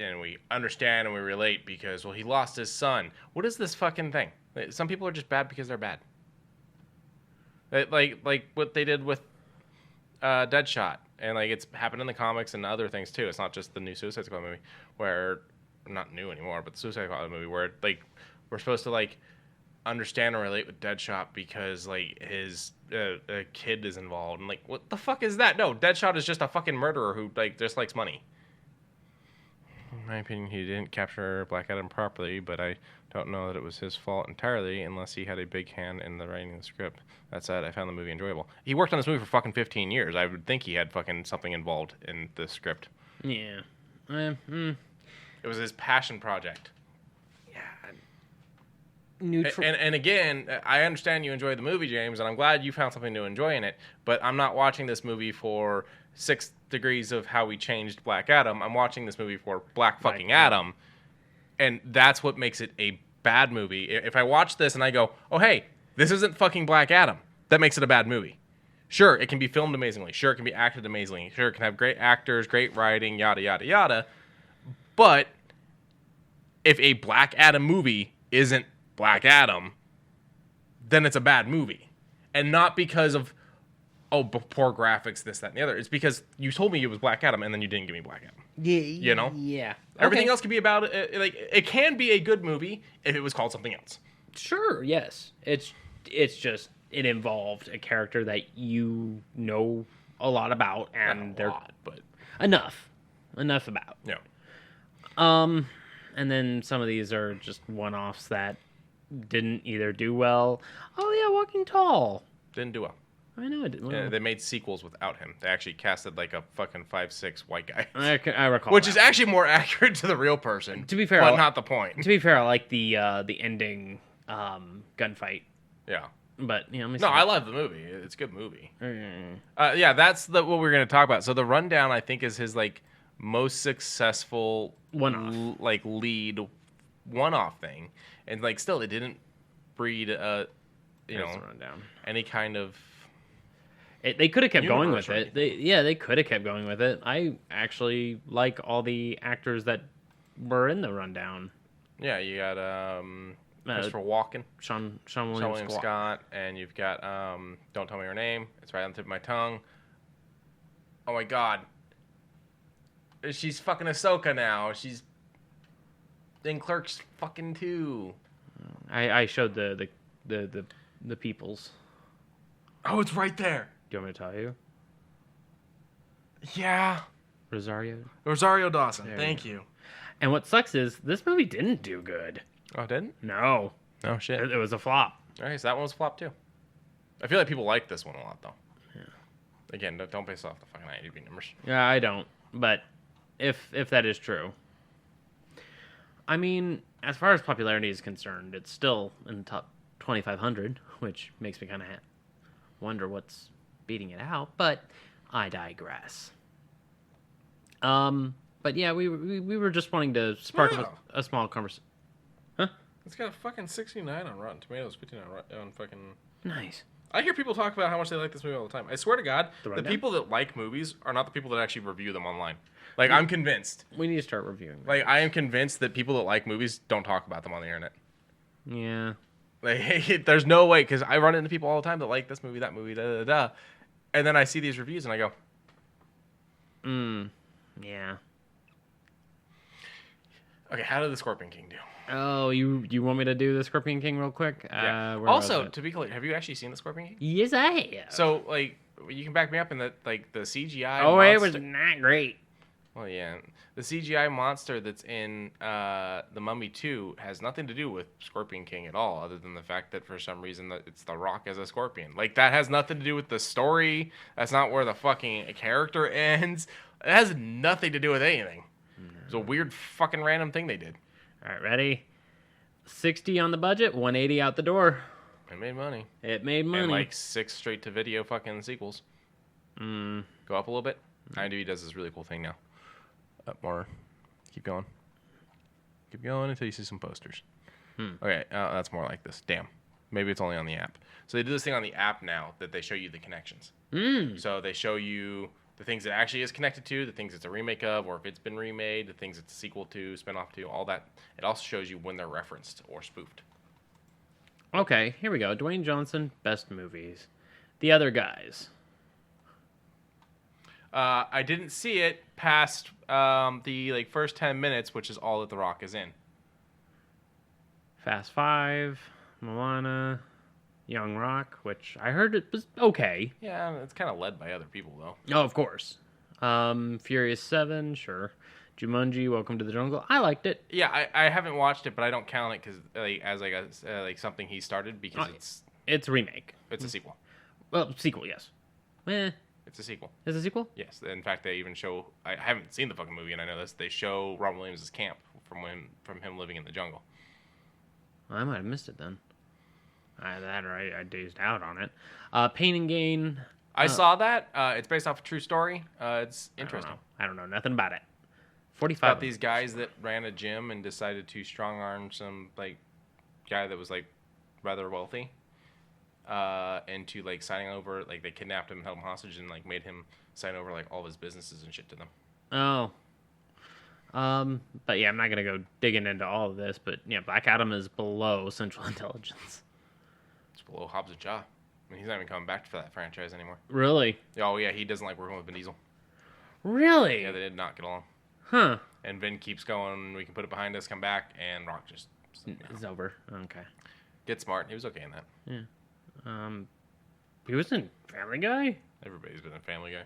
S2: And we understand and we relate because, well, he lost his son. What is this fucking thing? Some people are just bad because they're bad. Like what they did with Deadshot. And, like, it's happened in the comics and other things, too. It's not just the new Suicide Squad movie where, not new anymore, but the Suicide Squad movie where, like, we're supposed to, like, understand and relate with Deadshot because, like, his kid is involved. And, like, what the fuck is that? No, Deadshot is just a fucking murderer who, like, just likes money. In my opinion, he didn't capture Black Adam properly, but I don't know that it was his fault entirely unless he had a big hand in the writing of the script. That said, I found the movie enjoyable. He worked on this movie for fucking 15 years. I would think he had fucking something involved in the script.
S3: Yeah.
S2: It was his passion project.
S3: Yeah.
S2: And again, I understand you enjoyed the movie, James, and I'm glad you found something to enjoy in it, but I'm not watching this movie for 6 degrees of how we changed Black Adam. I'm watching this movie for Black fucking Adam, and that's what makes it a bad movie. If I watch this and I go, oh, hey, this isn't fucking Black Adam, that makes it a bad movie. Sure, it can be filmed amazingly. Sure, it can be acted amazingly. Sure, it can have great actors, great writing, yada, yada, yada. But if a Black Adam movie isn't Black Adam, then it's a bad movie. And not because of, poor graphics, this, that, and the other. It's because you told me it was Black Adam, and then you didn't give me Black Adam.
S3: Yeah.
S2: You know?
S3: Yeah.
S2: Everything else can be about it. Like, it can be a good movie if it was called something else.
S3: Sure, yes. It's just, it involved a character that you know a lot about, and they're
S2: but
S3: enough about.
S2: Yeah.
S3: And then some of these are just one-offs that didn't either do well. Oh yeah, Walking Tall
S2: didn't do well.
S3: I know it. Well,
S2: Yeah, they made sequels without him. They actually casted like a fucking 5'6" white guy.
S3: I recall.
S2: Which is actually more accurate to the real person.
S3: To be fair,
S2: but not the point.
S3: To be fair, I like the ending gunfight.
S2: Yeah.
S3: But
S2: I love the movie. It's a good movie.
S3: Mm.
S2: Yeah, that's what we're gonna talk about. So the Rundown, I think, is his like most successful
S3: one-off,
S2: lead one-off thing, and like still, it didn't breed
S3: Rundown.
S2: any kind of.
S3: They could have kept going with it.
S2: Anything.
S3: They could have kept going with it. I actually like all the actors that were in the Rundown.
S2: Yeah, you got Christopher Walken,
S3: Sean
S2: William Scott, and you've got don't tell me her name. It's right on the tip of my tongue. Oh my god, she's fucking Ahsoka now. She's in Clerks fucking 2.
S3: I showed the peoples.
S2: Oh, it's right there.
S3: Do you want me to tell you?
S2: Yeah.
S3: Rosario
S2: Dawson.
S3: There
S2: Thank you.
S3: And what sucks is this movie didn't do good.
S2: Oh, it didn't?
S3: No.
S2: Oh, shit.
S3: It was a flop.
S2: All right, so that one was a flop, too. I feel like people like this one a lot, though.
S3: Yeah.
S2: Again, don't base it off the fucking IMDb numbers.
S3: Yeah, I don't. But if that is true. I mean, as far as popularity is concerned, it's still in the top 2,500, which makes me kind of wonder what's beating it out. But I digress. But yeah, we were just wanting to spark a small conversation. Huh?
S2: It's got a fucking 69 on Rotten Tomatoes, 59 on fucking.
S3: Nice.
S2: I hear people talk about how much they like this movie all the time. I swear to God, the
S3: Rundown?
S2: people that like movies are not the people that actually review them online. Like, I'm convinced.
S3: We need to start reviewing them.
S2: Like, I am convinced that people that like movies don't talk about them on the internet.
S3: Yeah.
S2: Like, there's no way, because I run into people all the time that like this movie, that movie, da. And then I see these reviews and I go,
S3: yeah.
S2: Okay, how did the Scorpion King do?
S3: Oh, you want me to do the Scorpion King real quick?
S2: Yeah. Also, to be clear, have you actually seen the Scorpion King?
S3: Yes, I have.
S2: So, like, you can back me up in that, like, the CGI.
S3: Oh,
S2: monster...
S3: it was not great.
S2: Well, yeah, the CGI monster that's in The Mummy 2 has nothing to do with Scorpion King at all, other than the fact that for some reason that it's The Rock as a scorpion. Like, that has nothing to do with the story. That's not where the fucking character ends. It has nothing to do with anything. It's a weird fucking random thing they did.
S3: All right, ready? 60 on the budget, 180 out the door.
S2: It made money.
S3: It made money.
S2: And like 6 straight-to-video fucking sequels. Go up a little bit. IMDb does this really cool thing now. Up more. Keep going. Keep going until you see some posters. Okay, that's more like this. Damn. Maybe it's only on the app. So they do this thing on the app now that they show you the connections. So they show you the things it actually is connected to, the things it's a remake of, or if it's been remade, the things it's a sequel to, spin-off to, all that. It also shows you when they're referenced or spoofed.
S3: Okay, here we go. Dwayne Johnson, best movies. The Other Guys.
S2: I didn't see it past the first 10 minutes, which is all that The Rock is in.
S3: Fast Five, Moana, Young Rock, which I heard it was okay.
S2: Yeah, it's kind of led by other people, though.
S3: Oh, of course. Furious 7, sure. Jumanji, Welcome to the Jungle. I liked it.
S2: Yeah, I haven't watched it, but I don't count it because as something he started because
S3: it's a remake.
S2: It's a sequel.
S3: Well, sequel, yes.
S2: It's a sequel.
S3: Is it a sequel?
S2: Yes. In fact, they even show. I haven't seen the fucking movie, and I know this. They show Robin Williams' camp from him living in the jungle.
S3: I might have missed it then. I dazed out on it. Pain and Gain.
S2: I saw that. It's based off a true story. It's interesting.
S3: I don't know nothing about it. 45.
S2: About these guys that ran a gym and decided to strong arm some guy that was rather wealthy, into signing over. They kidnapped him, held him hostage, and made him sign over all of his businesses and shit to them.
S3: Oh. But yeah, I'm not gonna go digging into all of this. But yeah, Black Adam is below Central Intelligence.
S2: It's below Hobbs and Shaw. I mean, he's not even coming back for that franchise anymore.
S3: Really?
S2: Oh yeah, he doesn't like working with Vin Diesel.
S3: Really?
S2: Yeah, they did not get along.
S3: Huh.
S2: And Vin keeps going, we can put it behind us, come back, and Rock just...
S3: It's over. Okay.
S2: Get smart. He was okay in that.
S3: Yeah. He was in Family Guy?
S2: Everybody's been in Family Guy.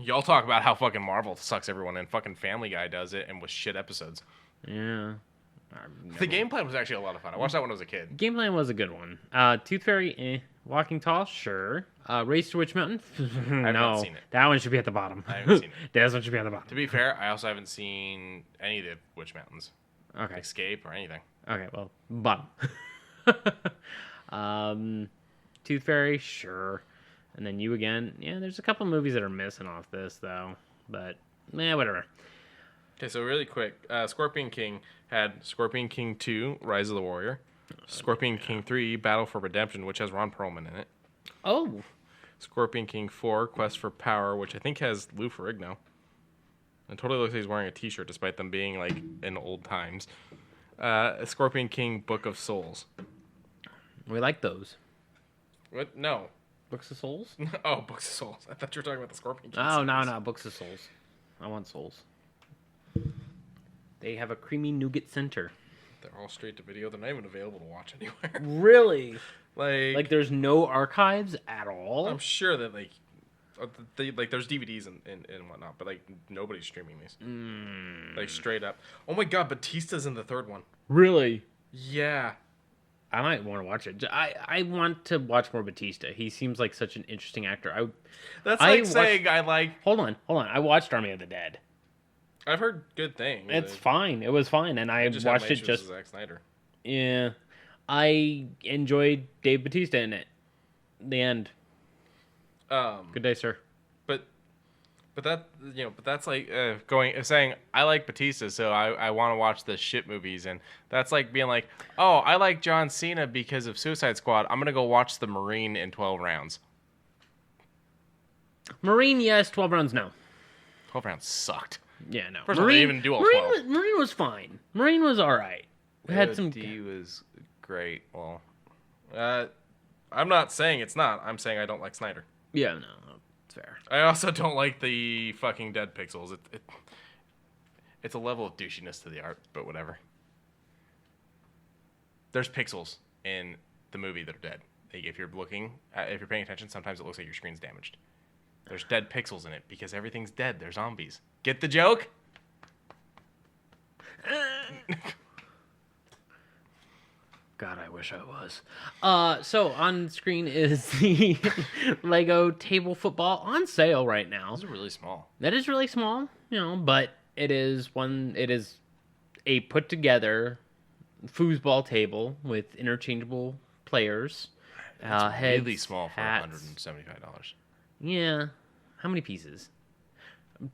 S2: Y'all talk about how fucking Marvel sucks everyone in. Fucking Family Guy does it, and with shit episodes.
S3: Yeah.
S2: The game plan was actually a lot of fun. I watched that when I was a kid.
S3: Game plan was a good one. Tooth Fairy, Walking Tall, sure. Race to Witch Mountain?
S2: I have not seen it.
S3: That one should be at the bottom.
S2: I haven't seen it.
S3: That one should be at the bottom.
S2: To be fair, I also haven't seen any of the Witch Mountains.
S3: Okay.
S2: Escape or anything.
S3: Okay, well, bottom. Tooth Fairy, sure. And then You Again. Yeah, there's a couple movies that are missing off this, though. But, whatever.
S2: Okay, so really quick. Scorpion King had Scorpion King 2, Rise of the Warrior. Scorpion King 3, Battle for Redemption, which has Ron Perlman in it.
S3: Oh.
S2: Scorpion King 4, Quest for Power, which I think has Lou Ferrigno. It totally looks like he's wearing a t-shirt, despite them being, like, in old times. Scorpion King, Book of Souls.
S3: We like those.
S2: What? No.
S3: Books of Souls?
S2: Oh, Books of Souls. I thought you were talking about the Scorpion King
S3: Oh,
S2: series.
S3: no, Books of Souls. I want souls. They have a creamy nougat center.
S2: They're all straight to video. They're not even available to watch anywhere.
S3: Really?
S2: Like
S3: there's no archives at all?
S2: I'm sure that, like, there's DVDs and whatnot, but, like, nobody's streaming these. Like, straight up. Oh, my God, Batista's in the third one.
S3: Really?
S2: Yeah.
S3: I might want to watch it. I want to watch more Batista. He seems like such an interesting actor.
S2: That's like saying I like...
S3: Hold on. I watched Army of the Dead.
S2: I've heard good things.
S3: It's fine. It was fine, and I watched it just...
S2: Zack Snyder.
S3: Yeah. I enjoyed Dave Bautista in it. The end. Good day, sir.
S2: But that's like saying I like Batista, so I want to watch the shit movies, and that's like being like, oh, I like John Cena because of Suicide Squad. I'm gonna go watch The Marine in 12 rounds.
S3: Marine, yes. 12 rounds, no.
S2: 12 rounds sucked.
S3: Yeah, no.
S2: First of all, they didn't even do all 12.
S3: Marine was fine. Marine was all right.
S2: D was great. Well, I'm not saying it's not. I'm saying I don't like Snyder.
S3: Yeah, no, it's fair.
S2: I also don't like the fucking dead pixels. It's a level of douchiness to the art, but whatever. There's pixels in the movie that are dead. Like, if you're paying attention, sometimes it looks like your screen's damaged. There's dead pixels in it because everything's dead. They're zombies. Get the joke?
S3: God, I wish I was. So on screen is the Lego table football on sale right now.
S2: Those are really small.
S3: That is really small, but it is a put together foosball table with interchangeable players.
S2: It's
S3: heads,
S2: really small for
S3: hats.
S2: $175.
S3: Yeah. How many pieces?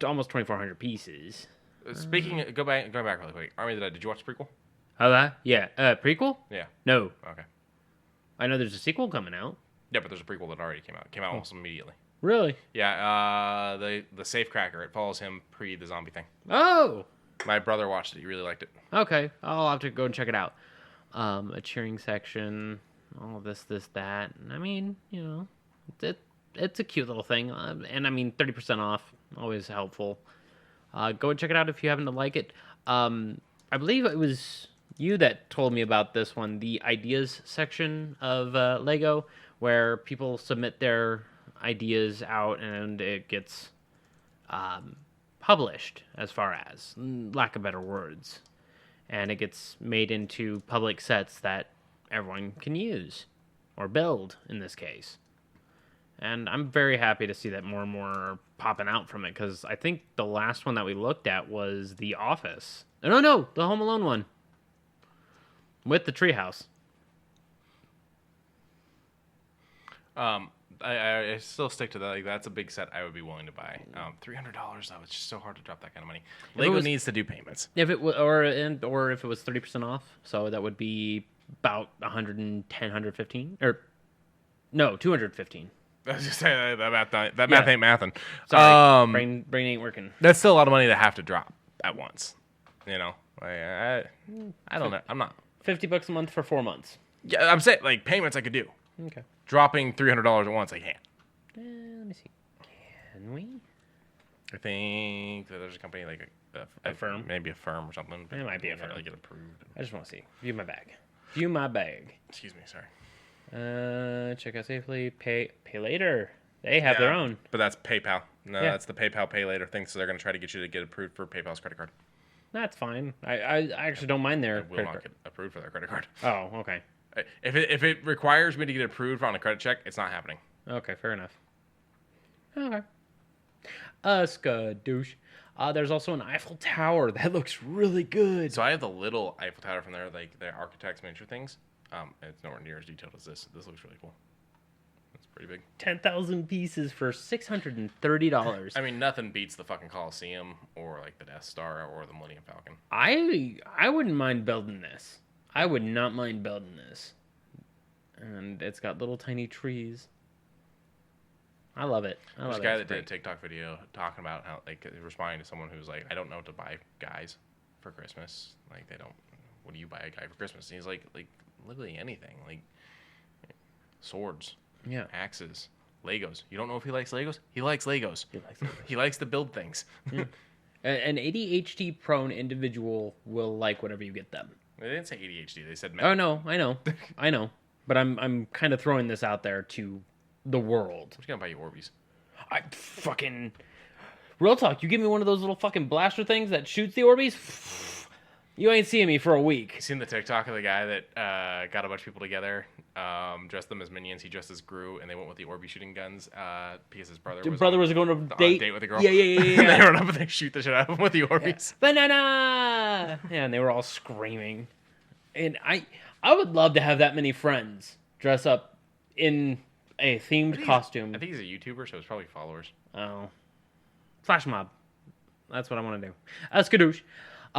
S3: Almost 2,400 pieces.
S2: Going back really quick. Army of the Dead. Did you watch the prequel?
S3: Oh, yeah. Prequel?
S2: Yeah.
S3: No.
S2: Okay.
S3: I know there's a sequel coming out.
S2: Yeah, but there's a prequel that already came out. It came out almost immediately.
S3: Really?
S2: Yeah. The safecracker. It follows him pre the zombie thing.
S3: Oh.
S2: My brother watched it. He really liked it.
S3: Okay. I'll have to go and check it out. A cheering section. All this, that. I mean, it's a cute little thing. And I mean, 30% off. Always helpful. Go and check it out if you happen to like it. I believe it was you that told me about this one, the ideas section of Lego, where people submit their ideas out and it gets published, as far as, lack of better words. And it gets made into public sets that everyone can use, or build, in this case. And I'm very happy to see that more and more are popping out from it, because I think the last one that we looked at was The Office. No, the Home Alone one. With the treehouse.
S2: I still stick to that. Like, that's a big set I would be willing to buy. $300 though, it's just so hard to drop that kind of money. Lego needs to do payments.
S3: If it was, or if it was 30% off, so that would be about 110, 115, or no, 215.
S2: I was just saying that math ain't mathin'.
S3: Sorry, brain ain't working.
S2: That's still a lot of money to have to drop at once. I don't know. I'm not.
S3: $50 a month for 4 months.
S2: Yeah, I'm saying, like, payments I could do.
S3: Okay.
S2: Dropping $300 at once, I can't.
S3: Let me see. Can we?
S2: I think that there's a company like a
S3: firm,
S2: maybe a firm or something.
S3: It might be a firm.
S2: Really get approved.
S3: I just want to see. View my bag.
S2: Excuse me, sorry.
S3: Check out safely. Pay later. They have their own.
S2: But that's PayPal. No, that's the PayPal pay later thing. So they're going to try to get you to get approved for PayPal's credit card.
S3: That's fine. I actually don't mind their
S2: will not get approved for their credit card.
S3: Oh, okay.
S2: If it requires me to get approved on a credit check, it's not happening.
S3: Okay, fair enough. Okay. Skadoosh. There's also an Eiffel Tower that looks really good.
S2: So I have the little Eiffel Tower from there, like the architect's miniature things. It's nowhere near as detailed as this. This looks really cool. It's pretty big.
S3: 10,000 pieces for $630.
S2: I mean, nothing beats the fucking Coliseum or like the Death Star or the Millennium Falcon.
S3: I wouldn't mind building this. I would not mind building this. And it's got little tiny trees. I love it.
S2: There's a guy that did a TikTok video talking about how, like, responding to someone who's like, I don't know what to buy guys for Christmas. Like, they don't, what do you buy a guy for Christmas? And he's like literally anything. Like, swords,
S3: yeah,
S2: axes, Legos. You don't know if he likes Legos? He likes Legos. He likes to build things.
S3: Yeah. An ADHD prone individual will like whatever you get them.
S2: They didn't say ADHD. They said
S3: mental. Oh, no, I know. But I'm kind of throwing this out there to the world.
S2: I'm just gonna buy you Orbeez.
S3: I fucking... Real talk, you give me one of those little fucking blaster things that shoots the Orbeez, you ain't seeing me for a week.
S2: You seen the TikTok of the guy that got a bunch of people together, dressed them as minions, he dressed as Gru, and they went with the Orbeez shooting guns because his brother was
S3: going on a date
S2: with a girl.
S3: Yeah.
S2: They run up and they shoot the shit out of him with the Orbeez.
S3: Yeah. Banana! Yeah, and they were all screaming. And I would love to have that many friends dress up in a themed costume.
S2: I think he's a YouTuber, so it's probably followers.
S3: Oh. Flash mob. That's what I want to do. Skadoosh.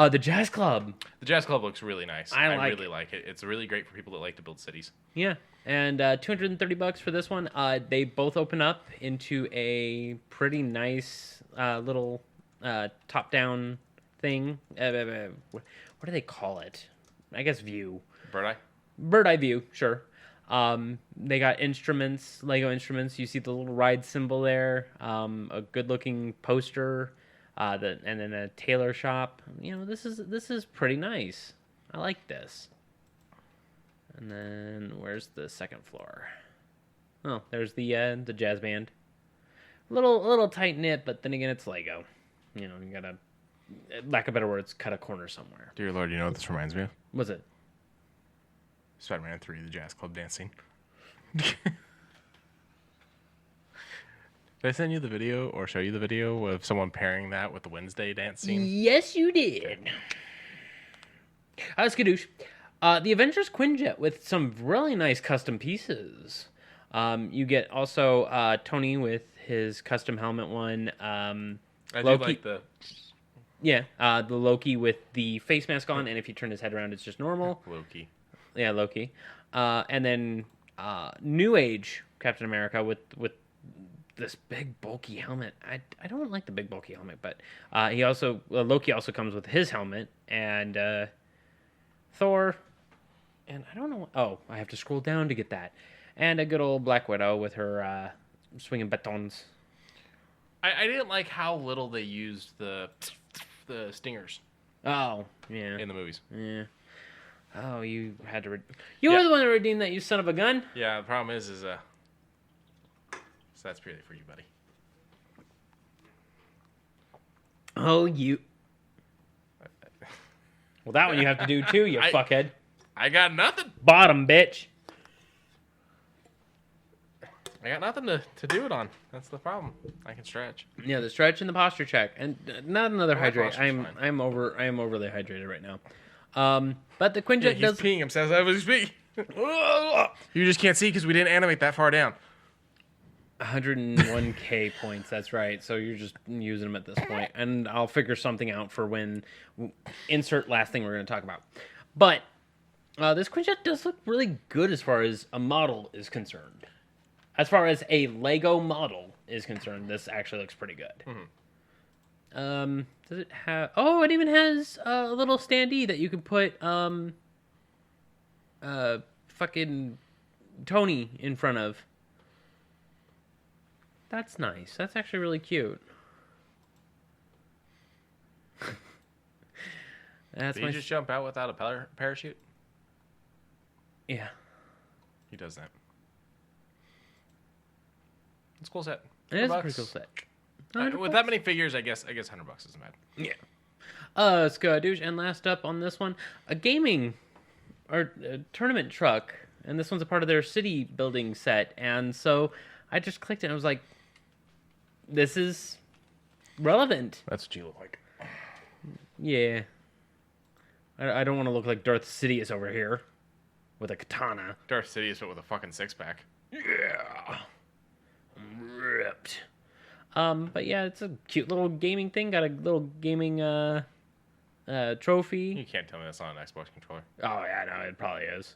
S3: The Jazz Club.
S2: The Jazz Club looks really nice. I really
S3: it.
S2: like it. It's really great for people that like to build cities.
S3: Yeah. And $230 for this one. They both open up into a pretty nice little top-down thing. What do they call it? I guess view. Bird eye view, sure. They got instruments, Lego instruments. You see the little ride symbol there. A good-looking poster, and then a tailor shop. You know, this is pretty nice. I like this. And then where's the second floor? Oh, there's the jazz band. A little tight knit, but then again, it's Lego. You know, you gotta, lack of better words, cut a corner somewhere.
S2: Dear Lord, you know what this reminds me of?
S3: What's it?
S2: Spider-Man 3, the Jazz Club dance scene. Did I send you the video or show you the video of someone pairing that with the Wednesday dance scene?
S3: Yes, you did. Skadoosh. The Avengers Quinjet with some really nice custom pieces. You get also Tony with his custom helmet one.
S2: I
S3: Loki,
S2: do like the...
S3: Yeah, the Loki with the face mask on, and if you turn his head around, it's just normal.
S2: Loki.
S3: Yeah, Loki. And then New Age Captain America with this big bulky helmet. I don't like the big bulky helmet, but Loki also comes with his helmet, and Thor, and I don't know. Oh, I have to scroll down to get that, and a good old Black Widow with her swinging batons.
S2: I didn't like how little they used the stingers.
S3: Oh, yeah.
S2: In the movies.
S3: Yeah. Oh, you had to... You were the one that redeemed that, you son of a gun.
S2: Yeah, the problem is so that's purely for you, buddy.
S3: Oh, you... Well, that one you have to do too, you fuckhead.
S2: I got nothing.
S3: Bottom, bitch.
S2: I got nothing to do it on. That's the problem. I can stretch.
S3: Yeah, the stretch and the posture check, and not another hydrate. I'm overly hydrated right now. But the Quinjet does.
S2: He's peeing himself as we speak. You just can't see because we didn't animate that far down.
S3: 101k points. That's right. So you're just using them at this point, and I'll figure something out for when insert last thing we're going to talk about. But this Quinjet does look really good as far as a model is concerned. As far as a Lego model is concerned, this actually looks pretty good. Mm-hmm. Does it have... Oh, it even has a little standee that you can put fucking Tony in front of. That's nice. That's actually really cute.
S2: Did he just jump out without a parachute?
S3: Yeah.
S2: He does that. It's a cool set.
S3: It is a pretty cool set.
S2: With that many figures, I guess $100 isn't bad.
S3: Yeah. Skadoosh, and last up on this one, a gaming tournament truck, and this one's a part of their city building set. And so I just clicked it and I was like, this is relevant.
S2: That's what you look like.
S3: Yeah. I don't want to look like Darth Sidious over here with a katana.
S2: Darth Sidious, but with a fucking six-pack.
S3: Yeah. I'm ripped. But yeah, it's a cute little gaming thing. Got a little gaming trophy.
S2: You can't tell me that's not an Xbox controller.
S3: Oh yeah, no, it probably is.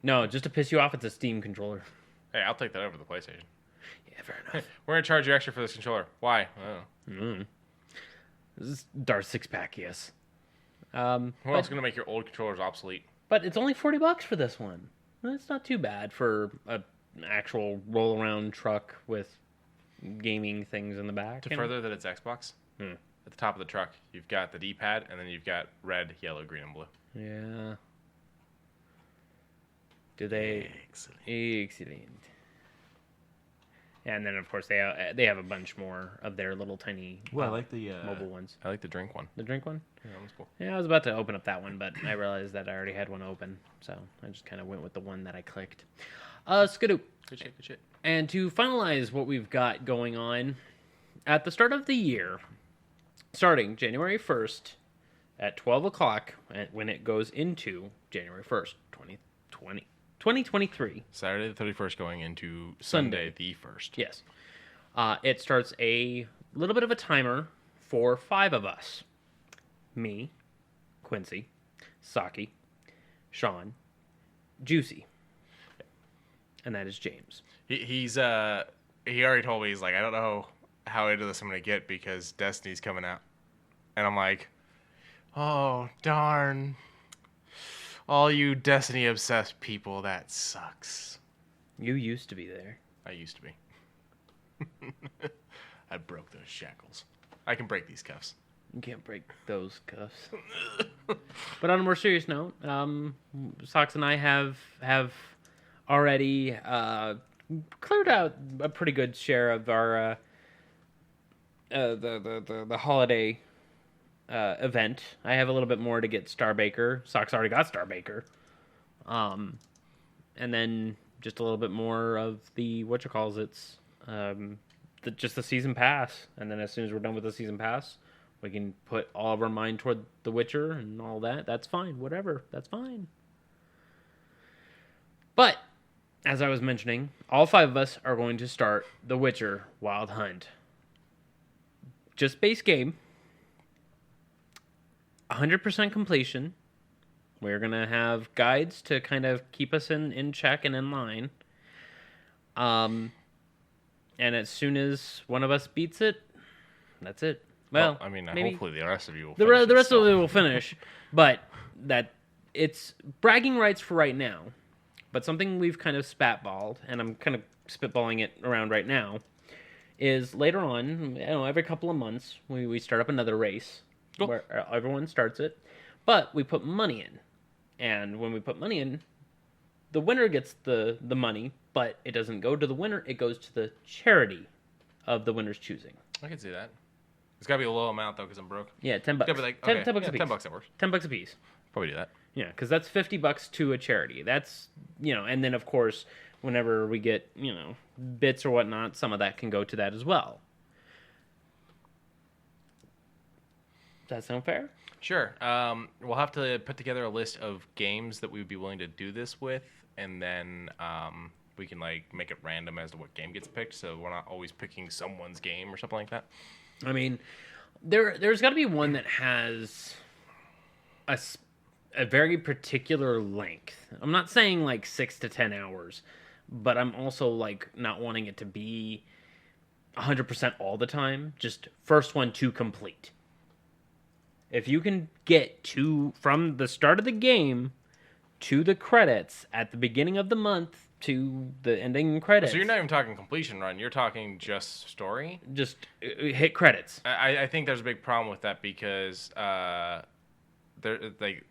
S3: No, just to piss you off, it's a Steam controller.
S2: Hey, I'll take that over the PlayStation.
S3: Yeah, fair enough.
S2: We're gonna charge you extra for this controller. Why?
S3: This is Darth six-pack, yes.
S2: Who else is gonna make your old controllers obsolete?
S3: But it's only $40 for this one. That's not too bad for an actual roll-around truck with gaming things in the back.
S2: To further that it's Xbox, at the top of the truck, you've got the D-pad, and then you've got red, yellow, green, and blue.
S3: Yeah. Do they? Excellent. And then, of course, they have a bunch more of their little tiny
S2: I like the
S3: mobile ones.
S2: I like the drink one.
S3: The drink one?
S2: Yeah, that was cool.
S3: Yeah, I was about to open up that one, but I realized that I already had one open. So I just kind of went with the one that I clicked. Skidoo.
S2: Good shit, good shit.
S3: And to finalize what we've got going on, at the start of the year, starting January 1st at 12 o'clock, when it goes into January 1st, 2023.
S2: Saturday the 31st going into Sunday the 1st.
S3: Yes. It starts a little bit of a timer for 5 of us. Me, Quincy, Socky, Sean, Juicy. And that is James.
S2: He already told me, he's like, I don't know how into this I'm going to get because Destiny's coming out. And I'm like, oh, darn. All you Destiny-obsessed people, that sucks.
S3: You used to be there.
S2: I used to be. I broke those shackles. I can break these cuffs.
S3: You can't break those cuffs. But on a more serious note, Sox and I have already cleared out a pretty good share of our the holiday event. I have a little bit more to get Starbaker. Sox already got Starbaker. And then just a little bit more of the just the season pass. And then as soon as we're done with the season pass, we can put all of our mind toward The Witcher and all that. That's fine. Whatever. That's fine. But as I was mentioning, all 5 of us are going to start The Witcher Wild Hunt. Just base game. 100% completion. We're going to have guides to kind of keep us in check and in line. And as soon as one of us beats it, that's it. Well,
S2: I mean,
S3: maybe
S2: hopefully the rest of you will
S3: the
S2: finish
S3: rest of it will finish. But that it's bragging rights for right now. But something we've kind of spatballed, and I'm kind of spitballing it around right now, is later on, every couple of months, we start up another race. Cool. Where everyone starts it, but we put money in. And when we put money in, the winner gets the money, but it doesn't go to the winner, it goes to the charity of the winner's choosing.
S2: I can see that. It's got to be a low amount, though, because I'm broke.
S3: Yeah, $10.
S2: It's gotta be like, okay,
S3: 10 bucks a piece.
S2: $10, that works.
S3: $10 a piece.
S2: Probably do that.
S3: Yeah, because that's $50 to a charity. That's, and then, of course, whenever we get, bits or whatnot, some of that can go to that as well. Does that sound fair?
S2: Sure. We'll have to put together a list of games that we would be willing to do this with, and then we can make it random as to what game gets picked, so we're not always picking someone's game or something like that.
S3: I mean, there's got to be one that has a very particular length. I'm not saying 6 to 10 hours, but I'm also not wanting it to be 100% all the time. Just first one to complete. If you can get from the start of the game to the credits at the beginning of the month to the ending credits.
S2: So you're not even talking completion run. You're talking just story?
S3: Just hit credits.
S2: I think there's a big problem with that because a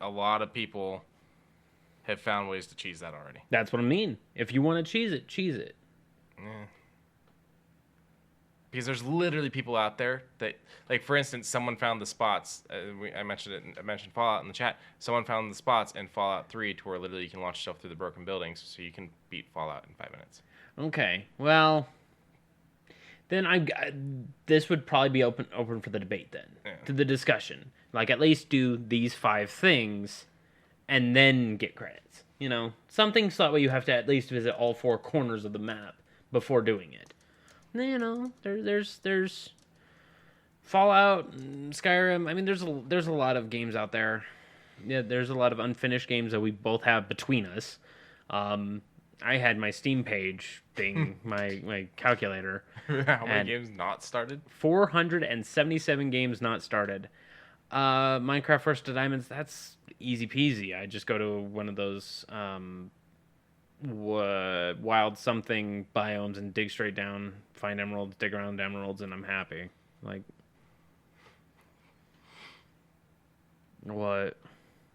S2: lot of people have found ways to cheese that already.
S3: That's what I mean. If you want to cheese it, cheese it.
S2: Yeah. because there's literally people out there that, like, for instance, someone found the spots. I mentioned Fallout in the chat. Someone found the spots in Fallout 3 to where literally you can launch yourself through the broken buildings, so you can beat Fallout in 5 minutes.
S3: Okay, well, then this would probably be open for the debate then, to the discussion. Like, at least do these 5 things, and then get credits. You know, something so that way you have to at least visit all 4 corners of the map before doing it. You know, there's Fallout, Skyrim. I mean, there's a lot of games out there. Yeah, there's a lot of unfinished games that we both have between us. I had my Steam page thing, my calculator.
S2: How many games not started?
S3: 477 games not started. Minecraft First to Diamonds, that's easy peasy. I just go to one of those wild something biomes and dig straight down, find emeralds, dig around emeralds, and I'm happy. Like, what?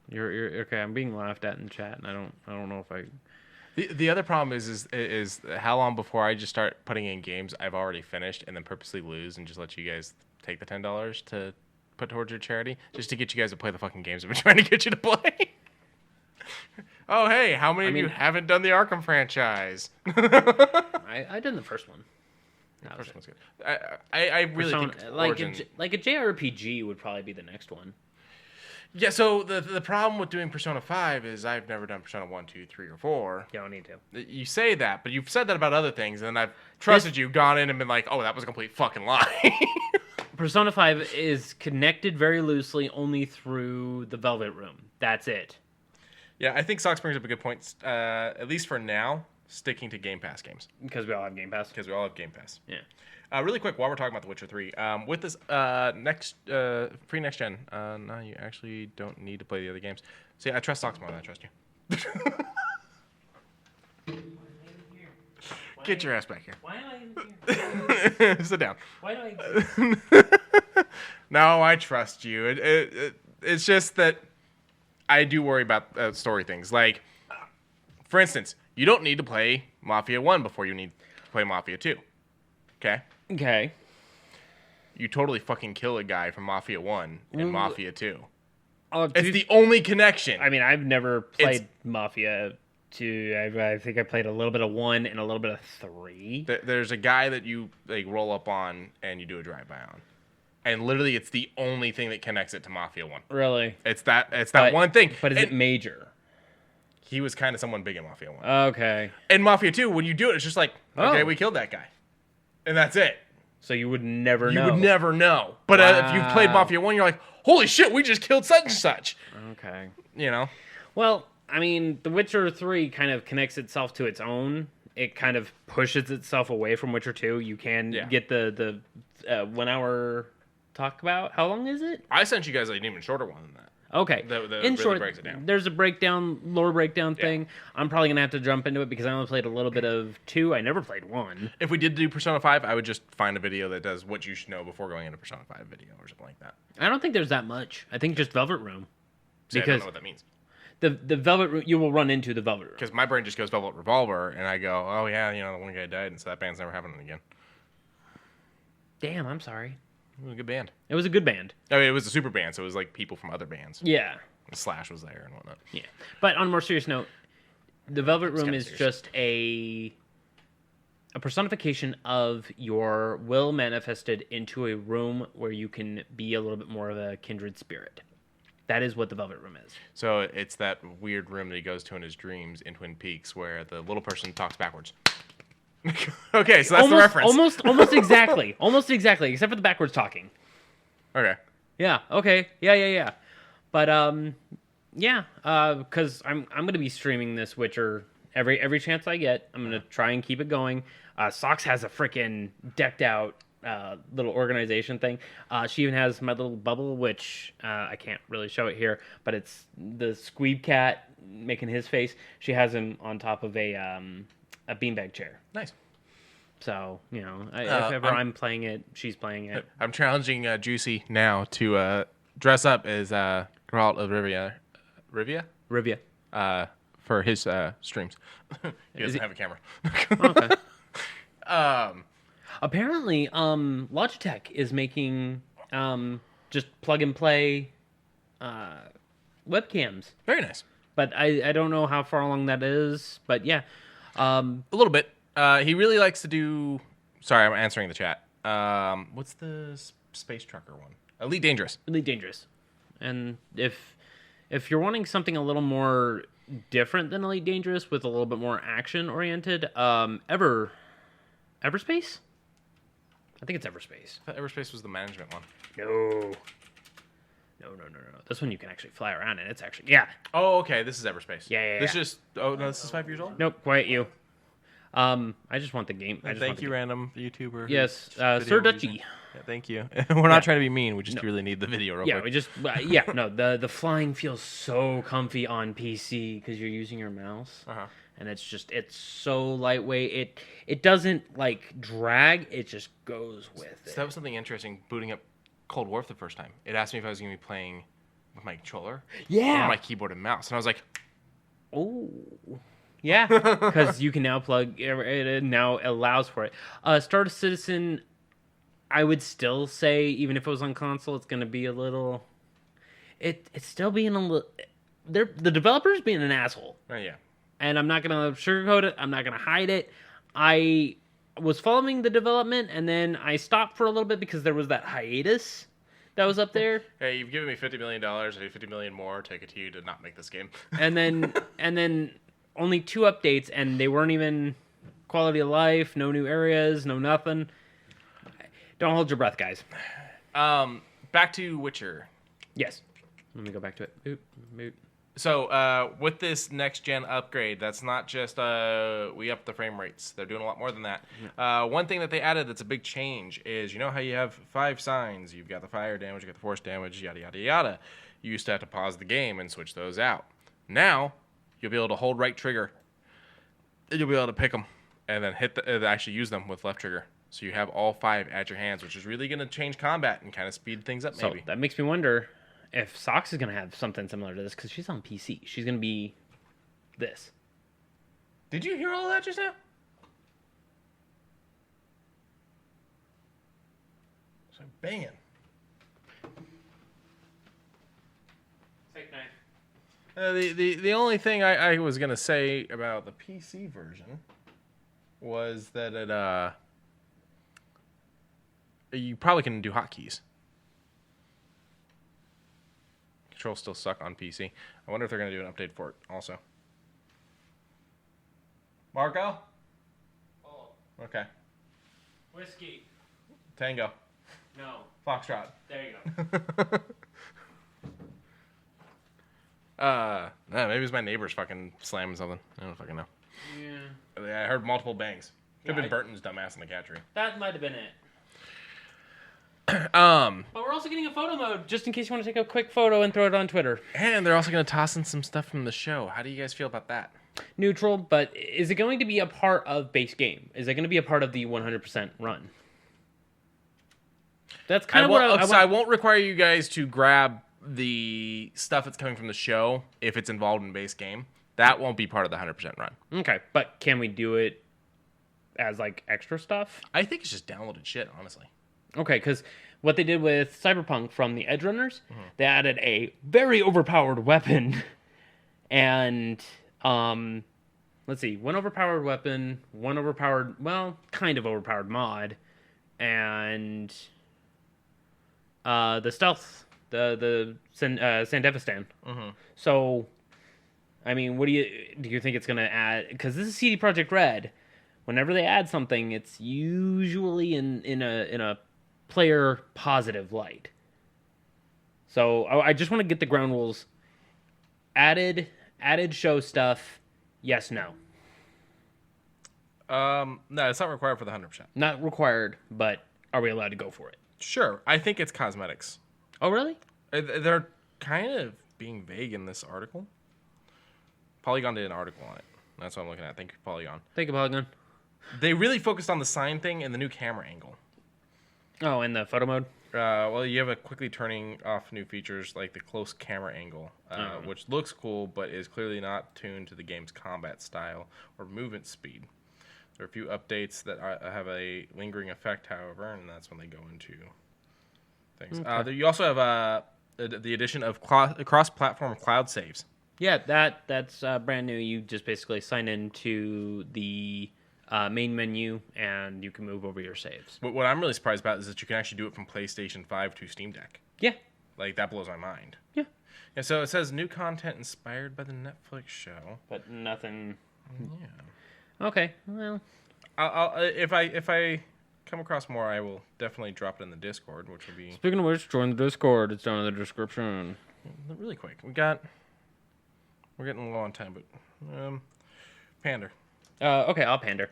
S3: You're okay. I'm being laughed at in chat, and I don't know if I.
S2: The other problem is how long before I just start putting in games I've already finished and then purposely lose and just let you guys take the $10 to put towards your charity just to get you guys to play the fucking games I've been trying to get you to play. Oh, hey, how many of you haven't done the Arkham franchise?
S3: I did the first one.
S2: The first one's good. I really think
S3: like a JRPG would probably be the next one.
S2: Yeah, so the problem with doing Persona 5 is I've never done Persona 1, 2, 3, or 4.
S3: You don't need to.
S2: You say that, but you've said that about other things, and I've trusted you, gone in and been like, oh, that was a complete fucking lie.
S3: Persona 5 is connected very loosely only through the Velvet Room. That's it.
S2: Yeah, I think Sox brings up a good point. At least for now, sticking to Game Pass games.
S3: Because we all have Game Pass.
S2: Because we all have Game Pass.
S3: Yeah.
S2: Really quick, while we're talking about The Witcher 3, with this free next gen, no, you actually don't need to play the other games. See, I trust Sox more than I trust you. Get your ass back here.
S3: Why am I even here?
S2: Sit down.
S3: Why do I?
S2: No, I trust you. It's just that I do worry about story things. Like, for instance, you don't need to play Mafia 1 before you need to play Mafia 2. Okay?
S3: Okay.
S2: You totally fucking kill a guy from Mafia 1 in Mafia 2.
S3: It's
S2: the only connection.
S3: I mean, I've never played Mafia 2. I think I played a little bit of 1 and a little bit of 3.
S2: There's a guy that you like roll up on and you do a drive-by on. And literally, it's the only thing that connects it to Mafia 1.
S3: Really?
S2: It's that one thing.
S3: But is it major?
S2: He was kind of someone big in Mafia 1.
S3: Okay.
S2: In Mafia 2, when you do it, it's just like, okay, we killed that guy. And that's it.
S3: So you would never know.
S2: You would never know. But if you've played Mafia 1, you're like, holy shit, we just killed such and such.
S3: Okay.
S2: You know?
S3: Well, I mean, The Witcher 3 kind of connects itself to its own. It kind of pushes itself away from Witcher 2. You can get the 1 hour talk about. How long is it?
S2: I sent you guys an even shorter one than that.
S3: Okay.
S2: That
S3: in
S2: really
S3: short,
S2: breaks it down.
S3: There's a lore breakdown thing. I'm probably going to have to jump into it because I only played a little bit of 2. I never played 1.
S2: If we did do Persona 5, I would just find a video that does what you should know before going into Persona 5 video or something like that.
S3: I don't think there's that much. I think just Velvet Room.
S2: Because I don't know what that means.
S3: The Velvet Room, you will run into the Velvet Room.
S2: Because my brain just goes Velvet Revolver, and I go, oh yeah, the one guy died, and so that band's never happening again.
S3: Damn, I'm sorry.
S2: It was a good band.
S3: It was a good band.
S2: I mean, it was a super band, so it was like people from other bands.
S3: Yeah.
S2: Slash was there and whatnot.
S3: Yeah. But on a more serious note, the Velvet Room is just a personification of your will manifested into a room where you can be a little bit more of a kindred spirit. That is what the Velvet Room is.
S2: So it's that weird room that he goes to in his dreams in Twin Peaks where the little person talks backwards. Okay, so that's the reference.
S3: Almost exactly. Almost exactly, except for the backwards talking.
S2: Okay.
S3: Yeah, okay. Yeah. But because I'm gonna be streaming this Witcher every chance I get. I'm gonna try and keep it going. Sox has a freaking decked out little organization thing. She even has my little bubble, which I can't really show it here, but it's the Squeeb cat making his face. She has him on top of a beanbag chair.
S2: Nice.
S3: So, you know, if ever I'm playing it, she's playing it.
S2: I'm challenging Juicy now to dress up as Geralt of Rivia.
S3: Rivia.
S2: For his streams. He doesn't have a camera.
S3: Okay. Apparently, Logitech is making just plug and play webcams.
S2: Very nice.
S3: But I don't know how far along that is. But yeah.
S2: A little bit. He really likes to do... Sorry, I'm answering the chat. What's the space trucker one? Elite Dangerous.
S3: Elite Dangerous. And if you're wanting something a little more different than Elite Dangerous with a little bit more action oriented, Everspace? I think it's Everspace.
S2: I thought Everspace was the management one.
S3: No. This one you can actually fly around in. It's actually
S2: Oh, okay. This is Everspace.
S3: Yeah.
S2: This just... Oh, no, this is 5 years old?
S3: Nope, quiet you. I just want the game.
S2: Thank you, random YouTuber.
S3: Yes, Sir Dutchy.
S2: Yeah, thank you. We're not trying to be mean. We just really need the video real quick.
S3: We just... no, the flying feels so comfy on PC because you're using your mouse.
S2: Uh-huh.
S3: And it's so lightweight. It doesn't, like, drag. It just goes with it.
S2: So that was something interesting, booting up Cold War for the first time. It asked me if I was going to be playing with my controller or my keyboard and mouse. And I was like...
S3: Oh... Yeah, because you can now plug it now allows for it. Star Citizen, I would still say, even if it was on console, it's going to be a little... It's still being a little... The developer's being an asshole.
S2: Oh, yeah.
S3: And I'm not going to sugarcoat it. I'm not going to hide it. I was following the development, and then I stopped for a little bit because there was that hiatus that was up there.
S2: Hey, you've given me $50 million. I need $50 million more. Take it to you to not make this game.
S3: And then only 2 updates, and they weren't even quality of life, no new areas, no nothing. Don't hold your breath, guys.
S2: Back to Witcher.
S3: Yes. Let me go back to it. Boop.
S2: So, with this next-gen upgrade, that's not just we up the frame rates. They're doing a lot more than that.
S3: Yeah.
S2: One thing that they added that's a big change is, you know how you have 5 signs? You've got the fire damage, you've got the force damage, yada, yada, yada. You used to have to pause the game and switch those out. Now... You'll be able to hold right trigger. You'll be able to pick them and then actually use them with left trigger. So you have all 5 at your hands, which is really going to change combat and kind of speed things up, maybe.
S3: So that makes me wonder if Sox is going to have something similar to this because she's on PC. She's going to be this.
S2: Did you hear all that just now? So banging.
S3: Fake knife.
S2: The only thing I was gonna say about the PC version was that you probably can do hotkeys. Controls still suck on PC. I wonder if they're gonna do an update for it also. Marco?
S3: Oh.
S2: Okay.
S3: Whiskey.
S2: Tango.
S3: No.
S2: Foxtrot.
S3: There you go.
S2: Maybe it's my neighbors fucking slamming something. I don't fucking know.
S3: Yeah.
S2: I heard multiple bangs. Could have
S3: Yeah,
S2: been Burton's dumbass in the cat tree.
S3: That might have been it.
S2: But
S3: we're also getting a photo mode, just in case you want to take a quick photo and throw it on Twitter.
S2: And they're also going to toss in some stuff from the show. How do you guys feel about that?
S3: Neutral, but is it going to be a part of base game? Is it going to be a part of the 100% run? That's kind of what I want.
S2: So I won't require you guys to grab the stuff that's coming from the show if it's involved in base game. That won't be part of the 100% run.
S3: Okay, but can we do it as, like, extra stuff?
S2: I think it's just downloaded shit, honestly.
S3: Okay, because what they did with Cyberpunk from the Edge Runners, they added a very overpowered weapon. And, let's see, one overpowered weapon, one overpowered, well, kind of overpowered mod, and the stealth, the Sandevistan. So, I mean, what do you think it's going to add? Because this is CD Projekt Red. Whenever they add something, it's usually in a player positive light. So I just want to get the ground rules. Added show stuff. Yes, no.
S2: No, it's not required for the 100%.
S3: Not required, but are we allowed to go for it?
S2: Sure. I think it's cosmetics.
S3: Oh, really?
S2: They're kind of being vague in this article. Polygon did an article on it. That's what I'm looking at. Thank you, Polygon.
S3: Thank you, Polygon.
S2: They really focused on the sign thing and the new camera angle.
S3: Oh, and the photo mode?
S2: Well, you have a quickly turning off new features like the close camera angle, which looks cool, but is clearly not tuned to the game's combat style or movement speed. There are a few updates that have a lingering effect, however, and that's when they go into things. Okay. You also have the addition of cross-platform cloud saves.
S3: Yeah, that's brand new. You just basically sign into the main menu, and you can move over your saves.
S2: What I'm really surprised about is that you can actually do it from PlayStation 5 to Steam Deck.
S3: Yeah.
S2: Like, that blows my mind.
S3: Yeah.
S2: And so it says new content inspired by the Netflix show.
S3: But nothing...
S2: Yeah.
S3: Okay, well...
S2: If I come across more, I will definitely drop it in the Discord, which would be...
S3: Speaking of which, join the Discord. It's down in the description.
S2: Really quick. We're getting low on time, but... Pander.
S3: Okay, I'll pander.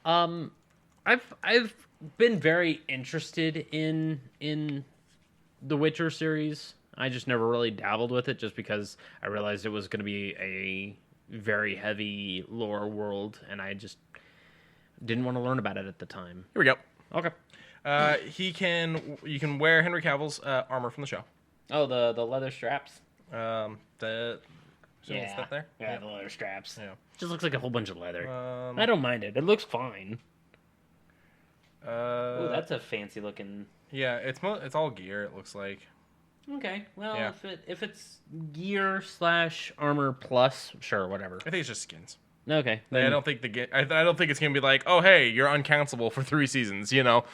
S3: I've been very interested in the Witcher series. I just never really dabbled with it just because I realized it was going to be a very heavy lore world, and I just didn't want to learn about it at the time.
S2: Here we go.
S3: Okay.
S2: You can wear Henry Cavill's armor from the show.
S3: Oh, the leather straps.
S2: That there?
S3: Yeah, the leather straps.
S2: Yeah.
S3: Just looks like a whole bunch of leather. I don't mind it. It looks fine. Oh, that's a fancy looking.
S2: Yeah, it's all gear. It looks like.
S3: Okay, well,
S2: yeah.
S3: if it's gear / armor plus, sure, whatever.
S2: I think it's just skins.
S3: Okay,
S2: then... I don't think it's gonna be like, oh hey, you're uncountable for 3 seasons, you know.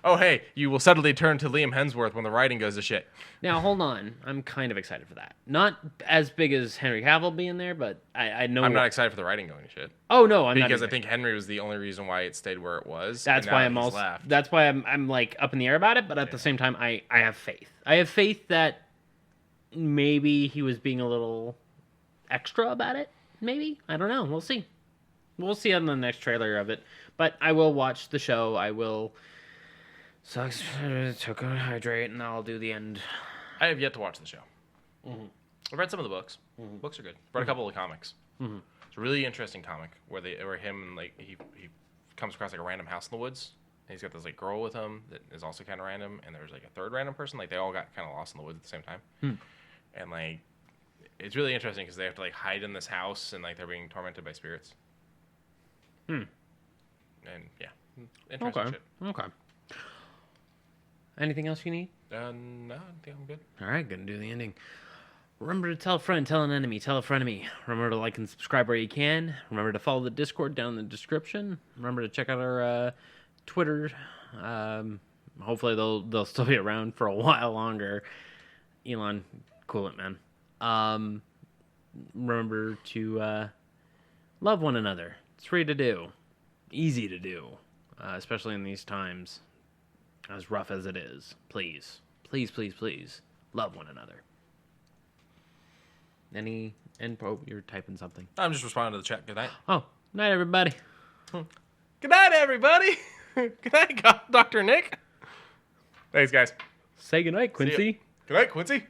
S2: Oh hey, you will suddenly turn to Liam Hemsworth when the writing goes to shit.
S3: Now hold on, I'm kind of excited for that. Not as big as Henry Cavill being there, but I know
S2: I'm not excited for the writing going to shit.
S3: Oh no, I'm not
S2: because I think Henry was the only reason why it stayed where it was.
S3: That's why I'm like up in the air about it, but at the same time I have faith. I have faith that maybe he was being a little extra about it. Maybe, I don't know. We'll see. We'll see on the next trailer of it. But I will watch the show. I will. Sucks to hydrate, and I'll do the end.
S2: I have yet to watch the show.
S3: Mm-hmm.
S2: I've read some of the books. Mm-hmm. Books are good. Read a couple of comics.
S3: Mm-hmm.
S2: It's a really interesting comic where him like he comes across like a random house in the woods, and he's got this like girl with him that is also kind of random, and there's like a third random person. Like they all got kind of lost in the woods at the same time, and like it's really interesting because they have to like hide in this house, and like they're being tormented by spirits. And yeah, interesting shit.
S3: Okay. Anything else you need?
S2: No, I think I'm good.
S3: All right, gonna do the ending. Remember to tell a friend, tell an enemy, tell a frenemy. Remember to like and subscribe where you can. Remember to follow the Discord down in the description. Remember to check out our Twitter. Hopefully they'll still be around for a while longer. Elon, cool it, man. Remember to love one another. It's free to do, easy to do, especially in these times. As rough as it is, please, love one another. Any end quote? You're typing something.
S2: I'm just responding to the chat. Good night.
S3: Oh, night, everybody.
S2: Good night, everybody. Good night, Dr. Nick. Thanks, guys.
S3: Say good night, Quincy.
S2: Good night, Quincy.